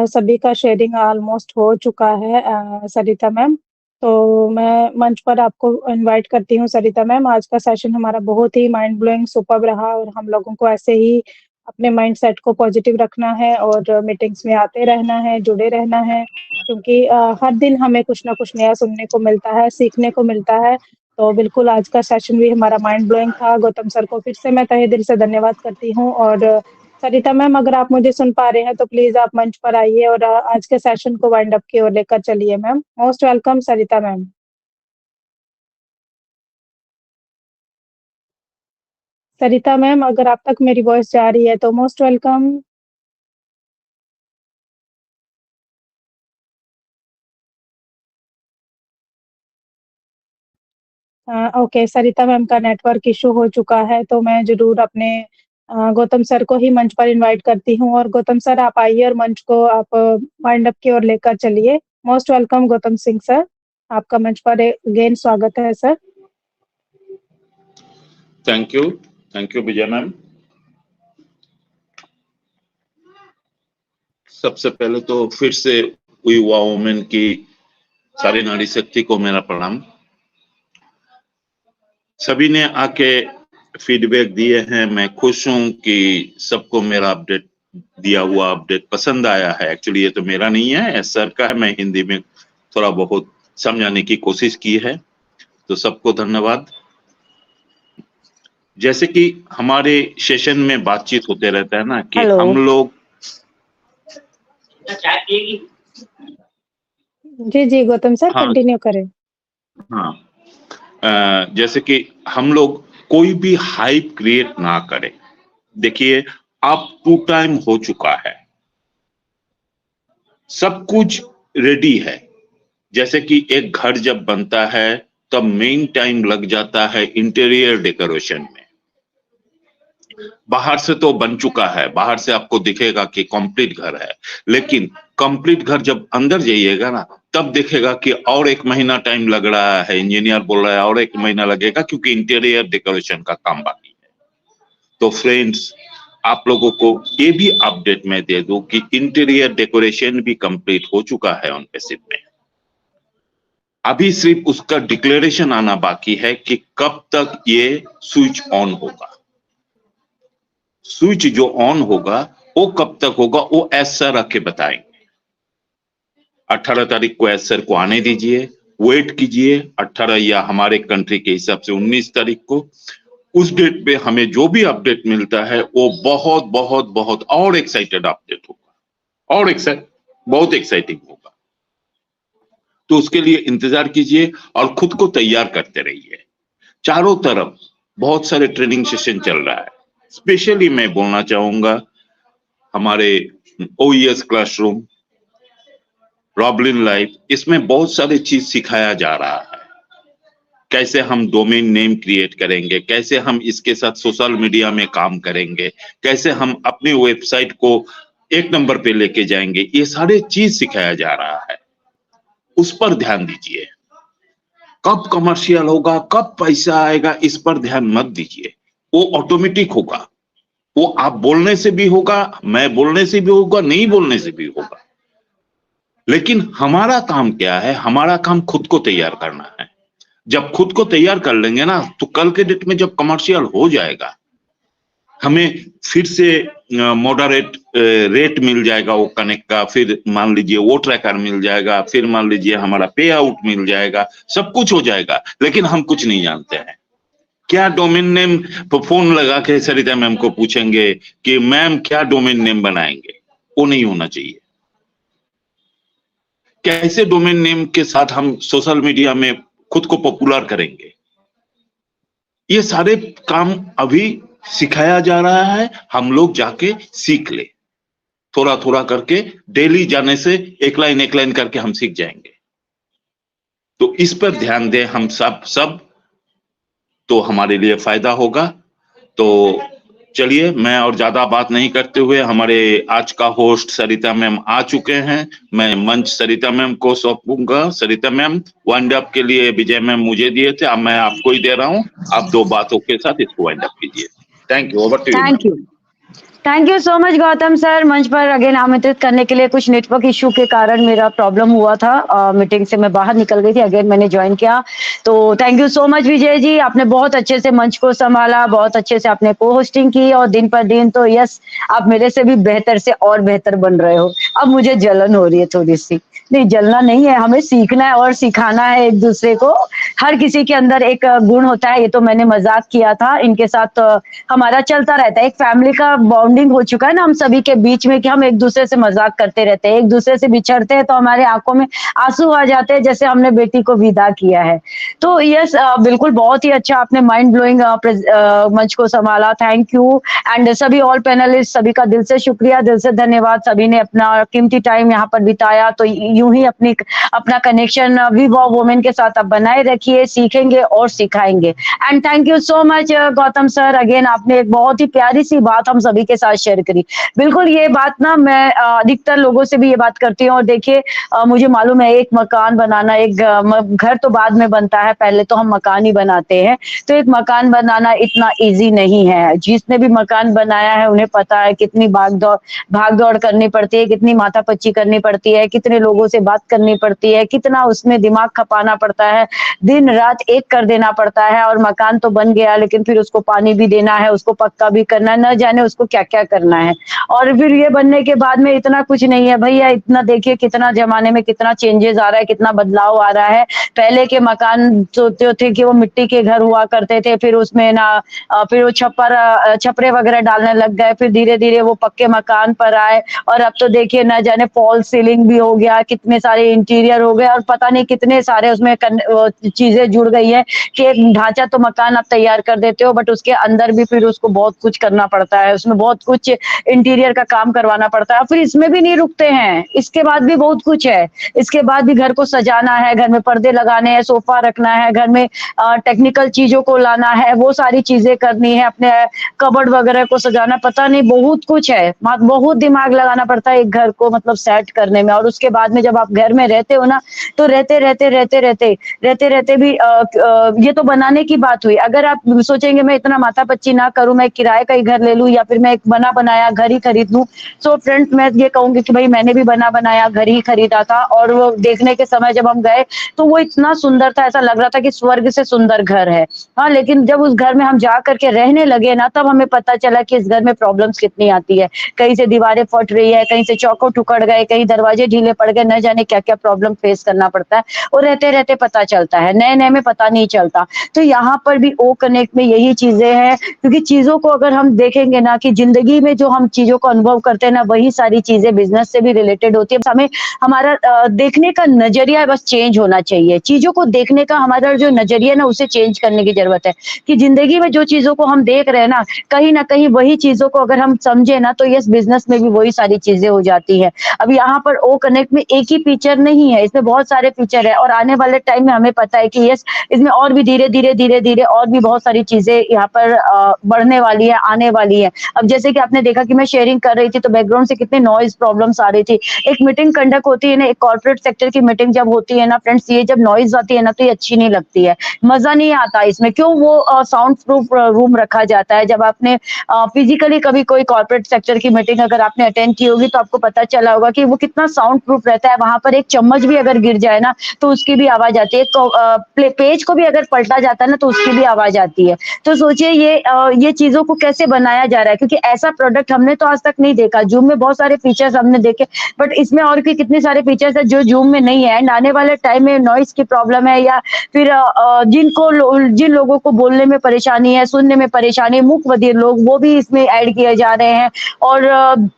सभी का शेयरिंग ऑलमोस्ट हो चुका है सरिता मैम। तो मैं मंच पर आपको इनवाइट करती हूँ सरिता मैम। आज का सेशन हमारा बहुत ही माइंड ब्लोइंग सुपर्ब रहा, और हम लोगों को ऐसे ही अपने माइंड सेट को पॉजिटिव रखना है और मीटिंग्स में आते रहना है, जुड़े रहना है, क्योंकि हर दिन हमें कुछ ना कुछ नया सुनने को मिलता है, सीखने को मिलता है। तो बिल्कुल आज का सेशन भी हमारा माइंड ब्लोइंग था। गौतम सर को फिर से मैं तहे दिल से धन्यवाद करती हूँ। और सरिता मैम, अगर आप मुझे सुन पा रहे हैं तो प्लीज आप मंच पर आइए और आज के सेशन को वाइंड अप की ओर लेकर चलिए मैम। मोस्ट वेलकम सरिता मैम। सरिता मैम, अगर आप तक मेरी वॉइस जा रही है तो मोस्ट वेलकम। ओके, सरिता मैम का नेटवर्क इशू हो चुका है, तो मैं जरूर अपने गौतम सर को ही मंच पर इनवाइट करती हूँ। और गौतम सर आप आइए और मंच को आप वाइंड अप की ओर लेकर चलिए। Most welcome Gautam Singh sir, आपका मंच पर अगेन स्वागत है sir. Thank you Vijay ma'am. सबसे पहले तो फिर से युवा वुमेन की सारी नारी शक्ति को मेरा प्रणाम। सभी ने आके फीडबैक दिए हैं, मैं खुश हूं कि सबको मेरा अपडेट दिया हुआ अपडेट पसंद आया है। एक्चुअली ये तो मेरा नहीं है, सर का है, मैं हिंदी में थोड़ा बहुत समझाने की कोशिश की है, तो सबको धन्यवाद। जैसे कि हमारे सेशन में बातचीत होते रहता है ना कि हेलो। हम लोग जी जी गौतम सर, हाँ कंटिन्यू करें। जैसे कि हम लोग कोई भी हाइप क्रिएट ना करें। देखिए अब टू टाइम हो चुका है, सब कुछ रेडी है। जैसे कि एक घर जब बनता है तब मेन टाइम लग जाता है इंटीरियर डेकोरेशन में। बाहर से तो बन चुका है, बाहर से आपको दिखेगा कि कंप्लीट घर है, लेकिन कंप्लीट घर जब अंदर जाइएगा ना तब देखेगा कि और 1 महीना टाइम लग रहा है। इंजीनियर बोल रहा है और 1 महीना लगेगा क्योंकि इंटीरियर डेकोरेशन का काम बाकी है। तो फ्रेंड्स, आप लोगों को ये भी अपडेट मैं दे दूं कि इंटीरियर डेकोरेशन भी कंप्लीट हो चुका है ऑन पैसिव में। अभी सिर्फ उसका डिक्लेरेशन आना बाकी है कि कब तक ये स्विच ऑन होगा। स्विच जो ऑन होगा वो कब तक होगा वो एस सर आके बताएंगे। 18 तारीख को एस सर को आने दीजिए, वेट कीजिए 18 या हमारे कंट्री के हिसाब से 19 तारीख को। उस डेट पे हमें जो भी अपडेट मिलता है वो बहुत बहुत बहुत और एक्साइटेड अपडेट होगा, और बहुत एक्साइटिंग होगा। तो उसके लिए इंतजार कीजिए और खुद को तैयार करते रहिए। चारों तरफ बहुत सारे ट्रेनिंग सेशन चल रहा है। स्पेशली मैं बोलना चाहूंगा हमारे ओईएस क्लासरूम, रॉबलिन लाइफ, इसमें बहुत सारी चीज सिखाया जा रहा है कैसे हम डोमेन नेम क्रिएट करेंगे, कैसे हम इसके साथ सोशल मीडिया में काम करेंगे, कैसे हम अपनी वेबसाइट को एक नंबर पे लेके जाएंगे, ये सारे चीज सिखाया जा रहा है। उस पर ध्यान दीजिए। कब कमर्शियल होगा, कब पैसा आएगा, इस पर ध्यान मत दीजिए। वो ऑटोमेटिक होगा, वो आप बोलने से भी होगा, मैं बोलने से भी होगा, नहीं बोलने से भी होगा। लेकिन हमारा काम क्या है? हमारा काम खुद को तैयार करना है। जब खुद को तैयार कर लेंगे ना, तो कल के डेट में जब कमर्शियल हो जाएगा, हमें फिर से मॉडरेट रेट मिल जाएगा वो कनेक्ट का, फिर मान लीजिए वो ट्रैकर मिल जाएगा, फिर मान लीजिए हमारा पे आउट मिल जाएगा, सब कुछ हो जाएगा। लेकिन हम कुछ नहीं जानते हैं। क्या डोमेन नेम फोन लगा के सरिता मैम को पूछेंगे कि मैम क्या डोमेन नेम बनाएंगे? वो नहीं होना चाहिए। कैसे डोमेन नेम के साथ हम सोशल मीडिया में खुद को पॉपुलर करेंगे, ये सारे काम अभी सिखाया जा रहा है। हम लोग जाके सीख ले, थोड़ा थोड़ा करके, डेली जाने से एक लाइन करके हम सीख जाएंगे। तो इस पर ध्यान दें हम सब, तो हमारे लिए फायदा होगा। तो चलिए, मैं और ज्यादा बात नहीं करते हुए, हमारे आज का होस्ट सरिता मैम आ चुके हैं। मैं मंच सरिता मैम को सौंपूंगा। सरिता मैम, वाइंड अप के लिए विजय मैम मुझे दिए थे, अब मैं आपको ही दे रहा हूं। आप 2 बातों के साथ इसको वाइंड अप कीजिए। Thank you. Over to you. Thank you so much Gautam sir, मंच पर अगेन आमंत्रित करने के लिए। कुछ नेटवर्क इशू के कारण मेरा प्रॉब्लम हुआ था, मीटिंग से मैं बाहर निकल गई थी, अगेन मैंने ज्वाइन किया। तो thank you so much Vijay जी, आपने बहुत अच्छे से मंच को संभाला, बहुत अच्छे से आपने को होस्टिंग की, और दिन पर दिन तो यस, आप मेरे से भी बेहतर से और बेहतर बन रहे हो। अब मुझे जलन हो रही है थोड़ी सी। नहीं, जलना नहीं है, हमें सीखना है और सिखाना है एक दूसरे को। हर किसी के अंदर एक गुण होता है, ये तो मैंने मजाक किया था। इनके साथ हमारा चलता रहता है, एक फैमिली का बॉन्डिंग हो चुका है ना हम सभी के बीच में, कि हम एक दूसरे से मजाक करते रहते हैं, एक दूसरे से बिछड़ते हैं तो हमारे आंखों में आंसू आ जाते हैं, जैसे हमने बेटी को विदा किया है। तो यस, बिल्कुल बहुत ही अच्छा आपने माइंड ब्लोइंग मंच को संभाला। Thank you. एंड सभी ऑल पैनलिस्ट, सभी का दिल से शुक्रिया, दिल से धन्यवाद। सभी ने अपना कीमती टाइम यहाँ पर बिताया। तो यूं ही अपना कनेक्शन वीवॉ वुमेन के साथ आप बनाए रखिए, सीखेंगे और सिखाएंगे। And thank you so much Gautam sir, again आपने एक बहुत ही प्यारी सी बात हम सभी के साथ शेयर करी। बिल्कुल ये बात ना, मैं अधिकतर लोगों से भी ये बात करती हूँ। और देखिए, मुझे मालूम है एक मकान बनाना, एक घर तो बाद में बनता है, पहले तो हम मकान ही बनाते हैं। तो एक मकान बनाना इतना इजी नहीं है। जिसने भी मकान बनाया है उन्हें पता है कितनी भाग दौड़ करनी पड़ती है, कितनी माथापच्ची करनी पड़ती है, कितने लोगों से बात करनी पड़ती है, कितना उसमें दिमाग खपाना पड़ता है, दिन रात एक कर देना पड़ता है। और मकान तो बन गया, लेकिन फिर उसको पानी भी देना है, उसको पक्का भी करना है, न जाने उसको क्या क्या करना है। और फिर ये बनने के बाद में इतना कुछ नहीं है भैया। इतना देखिए कितना जमाने में कितना चेंजेस आ रहा है, कितना बदलाव आ रहा है। पहले के मकान जो थे कि वो मिट्टी के घर हुआ करते थे, फिर उसमें ना फिर वो छपरे वगैरह डालने लग गए, फिर धीरे धीरे वो पक्के मकान पर आए। और अब तो देखिए न जाने फॉल सीलिंग भी हो गया, कितने सारे इंटीरियर हो गए, और पता नहीं कितने सारे उसमें चीजें जुड़ गई है कि एक ढांचा तो मकान आप तैयार कर देते हो, बट उसके अंदर भी फिर उसको बहुत कुछ करना पड़ता है, उसमें बहुत कुछ इंटीरियर का काम करवाना पड़ता है। फिर इसमें भी नहीं रुकते हैं, इसके बाद भी बहुत कुछ है। इसके बाद भी घर को सजाना है, घर में पर्दे लगाने हैं, सोफा रखना है, घर में टेक्निकल चीजों को लाना है, वो सारी चीजें करनी है, अपने कबर्ड वगैरह को सजाना, पता नहीं बहुत कुछ है। बहुत दिमाग लगाना पड़ता है एक घर को मतलब सेट करने में। और उसके बाद में जब आप घर में रहते हो ना, तो रहते भी ये तो बनाने की बात हुई। अगर आप सोचेंगे मैं इतना माथापच्ची ना करूं, मैं किराए का ही घर ले लूं, या फिर मैं एक बना बनाया घर ही खरीद लूं। सो फ्रेंड्स, मैं ये कहूंगी कि भाई मैंने भी बना बनाया घर ही खरीदा था, और वो देखने के समय जब हम गए तो वो इतना सुंदर था, ऐसा लग रहा था कि स्वर्ग से सुंदर घर है। हाँ, लेकिन जब उस घर में हम जा करके रहने लगे ना, तब हमें पता चला कि इस घर में प्रॉब्लम्स कितनी आती है। कहीं से दीवारें फट रही है, कहीं से चौखट उखड़ गए, कहीं दरवाजे ढीले पड़ गए, न जाने क्या क्या प्रॉब्लम फेस करना पड़ता है। और रहते रहते पता चलता है, नए नए में पता नहीं चलता। तो यहाँ पर भी ओ कनेक्ट में यही चीजें हैं, क्योंकि चीजों को अगर हम देखेंगे ना, कि जिंदगी में जो हम चीजों को अनुभव करते हैं ना, वही सारी चीजें बिजनेस से भी रिलेटेड होती है। हमें हमारा देखने का नजरिया बस चेंज होना चाहिए। चीजों को देखने का हमारा जो नजरिया ना, उसे चेंज करने की जरूरत है। कि जिंदगी में जो चीजों को हम देख रहे हैं ना कहीं वही चीजों को अगर हम समझे ना, तो यस, बिजनेस में भी वही सारी चीजें हो जाती है। अब यहाँ पर ओ कनेक्ट में एक एक ही फीचर नहीं है, इसमें बहुत सारे फीचर है और आने वाले टाइम में हमें पता है कि यस इसमें और भी धीरे धीरे और भी बहुत सारी चीजें यहाँ पर बढ़ने वाली है, आने वाली है। अब जैसे कि आपने देखा कि मैं शेयरिंग कर रही थी तो बैकग्राउंड से कितने नॉइज प्रॉब्लम्स आ रही थी। एक मीटिंग कंडक्ट होती है ना, एक कॉर्पोरेट सेक्टर की मीटिंग जब होती है ना फ्रेंड्स, ये जब नॉइज आती है ना तो ये अच्छी नहीं लगती है, मजा नहीं आता इसमें। क्यों? वो साउंड प्रूफ रूम रखा जाता है। जब आपने फिजिकली कभी कोई कॉर्पोरेट सेक्टर की मीटिंग अगर आपने अटेंड की होगी तो आपको पता चला होगा कि वो कितना साउंड प्रूफ रहता है। वहां पर एक चम्मच भी अगर गिर जाए ना तो उसकी भी आवाज आती है, पेज को भी अगर पलटा जाता है ना तो उसकी भी आवाज आती है। तो सोचिए ये चीजों को कैसे बनाया जा रहा है, क्योंकि ऐसा प्रोडक्ट हमने तो आज तक नहीं देखा। जूम में बहुत सारे फीचर्स हमने देखे, बट इसमें और भी कितने सारे फीचर्स है जो जूम में नहीं है। एंड आने वाले टाइम में नॉइस की प्रॉब्लम है या फिर जिन लोगों को बोलने में परेशानी है, सुनने में परेशानी है, मूक बधिर लोग, वो भी इसमें ऐड किए जा रहे हैं। और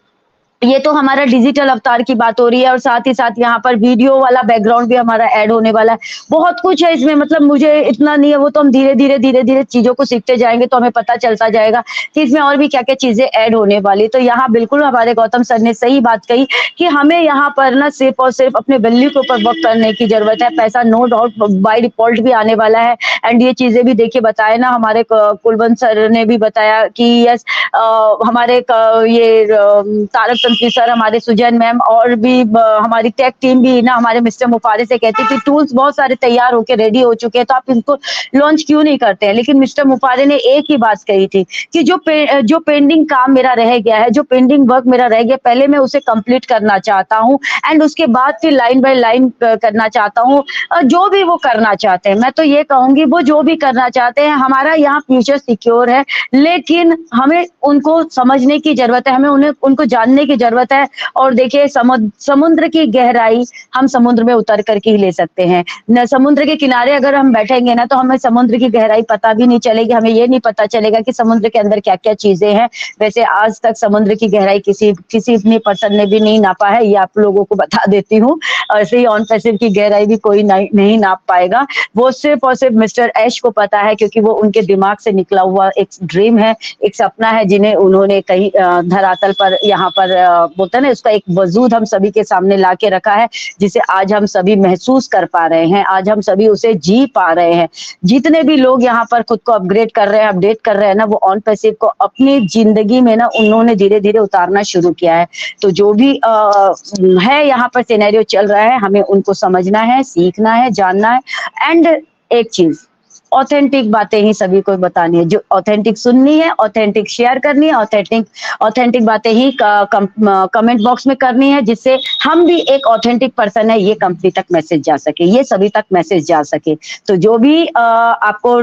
ये तो हमारा डिजिटल अवतार की बात हो रही है और साथ ही साथ यहाँ पर वीडियो वाला बैकग्राउंड भी हमारा ऐड होने वाला है। बहुत कुछ है इसमें, मतलब मुझे इतना नहीं है, वो तो हम धीरे धीरे चीजों को सीखते जाएंगे तो हमें पता चलता जाएगा कि इसमें और भी क्या क्या चीजें ऐड होने वाली। तो यहाँ बिल्कुल हमारे गौतम सर ने सही बात कही कि हमें यहाँ पर ना सिर्फ और सिर्फ अपने वैल्यू के ऊपर वर्क करने की जरूरत है। पैसा नो डाउट बाय डिफॉल्ट भी आने वाला है। एंड ये चीजें भी देखिए बताए ना हमारे कुलवंत सर ने भी बताया कि यस हमारे ये तारक तंत्री सर, हमारे सुजैन मैम और भी हमारी टेक टीम भी ना हमारे मिस्टर मुफारे से कहती कि टूल्स बहुत सारे तैयार होके रेडी हो चुके हैं तो आप इनको लॉन्च क्यों नहीं करते हैं। लेकिन मिस्टर मुफारे ने एक ही बात कही थी कि जो पेंडिंग काम मेरा रह गया है, जो पेंडिंग वर्क मेरा रह गया, पहले मैं उसे कंप्लीट करना चाहता हूँ एंड उसके बाद फिर लाइन बाय लाइन करना चाहता हूँ। जो भी वो करना चाहते हैं, मैं तो ये कहूंगी वो जो भी करना चाहते हैं, हमारा यहाँ फ्यूचर सिक्योर है, लेकिन हमें उनको समझने की जरूरत है, हमें उनको जानने की जरूरत है। और देखिए समुद्र की गहराई हम समुद्र में उतर करके ही ले सकते हैं न। समुद्र के किनारे अगर हम बैठेंगे ना तो हमें समुद्र की गहराई पता भी नहीं चलेगी, हमें ये नहीं पता चलेगा कि समुद्र के अंदर क्या क्या चीजें हैं। वैसे आज तक समुद्र की गहराई किसी इतनी पर्सन ने भी नहीं नापा है, ये आप लोगों को बता देती हूँ। ऐसे ही ऑन पैसिव की गहराई भी कोई नहीं नाप पाएगा, वो सिर्फ और सिर्फ मिस्टर ऐश को पता है, क्योंकि वो उनके दिमाग से निकला हुआ एक ड्रीम है, एक सपना है, जिन्हें उन्होंने कहीं धरातल पर यहाँ पर बोलते हैं ना, उसका एक वजूद हम सभी के सामने ला के रखा है, जिसे आज हम सभी महसूस कर पा रहे हैं, आज हम सभी उसे जी पा रहे हैं। जितने भी लोग यहाँ पर खुद को अपग्रेड कर रहे हैं, अपडेट कर रहे हैं ना, वो ऑन पैसिव को अपनी जिंदगी में ना उन्होंने धीरे धीरे उतारना शुरू किया है। तो जो भी है यहाँ पर सिनेरियो चल रहा है, हमें उनको समझना है, सीखना है, जानना है। एंड एक चीज, ऑथेंटिक बातें ही सभी को बतानी है, जो ऑथेंटिक सुननी है, ऑथेंटिक शेयर करनी है, ऑथेंटिक बातें ही कमेंट बॉक्स में करनी है, जिससे हम भी एक ऑथेंटिक पर्सन है ये कंपनी तक मैसेज जा सके, ये सभी तक मैसेज जा सके। तो जो भी आपको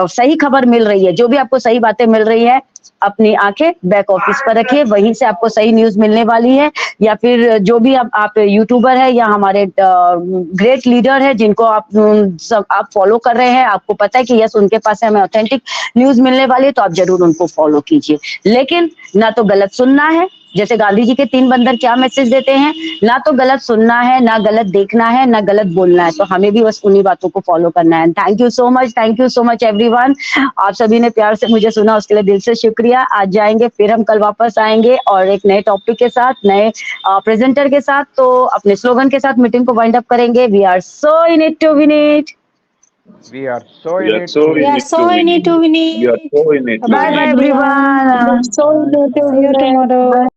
सही खबर मिल रही है, जो भी आपको सही बातें मिल रही है, अपनी आंखें बैक ऑफिस पर रखिए, वहीं से आपको सही न्यूज मिलने वाली है। या फिर जो भी आप यूट्यूबर है या हमारे ग्रेट लीडर है जिनको आप फॉलो कर रहे हैं, आपको पता है कि यस उनके पास हमें ऑथेंटिक न्यूज मिलने वाली है, तो आप जरूर उनको फॉलो कीजिए। लेकिन ना तो गलत सुनना है, जैसे गांधी जी के 3 बंदर क्या मैसेज देते हैं, ना तो गलत सुनना है, ना गलत देखना है, ना गलत बोलना है। तो हमें भी बस उन्हीं बातों को फॉलो करना है। Thank you so much everyone. आप सभी ने प्यार से मुझे सुना, उसके लिए दिल से शुक्रिया। आज जाएंगे, फिर हम कल वापस आएंगे और एक नए टॉपिक के साथ, नए प्रेजेंटर के साथ। तो अपने स्लोगन के साथ मीटिंग को वाइंड अप करेंगे। We are so in it to win it. We are so in it. We are so in it to win it. We are so in it. Bye bye everyone. So in it to win it.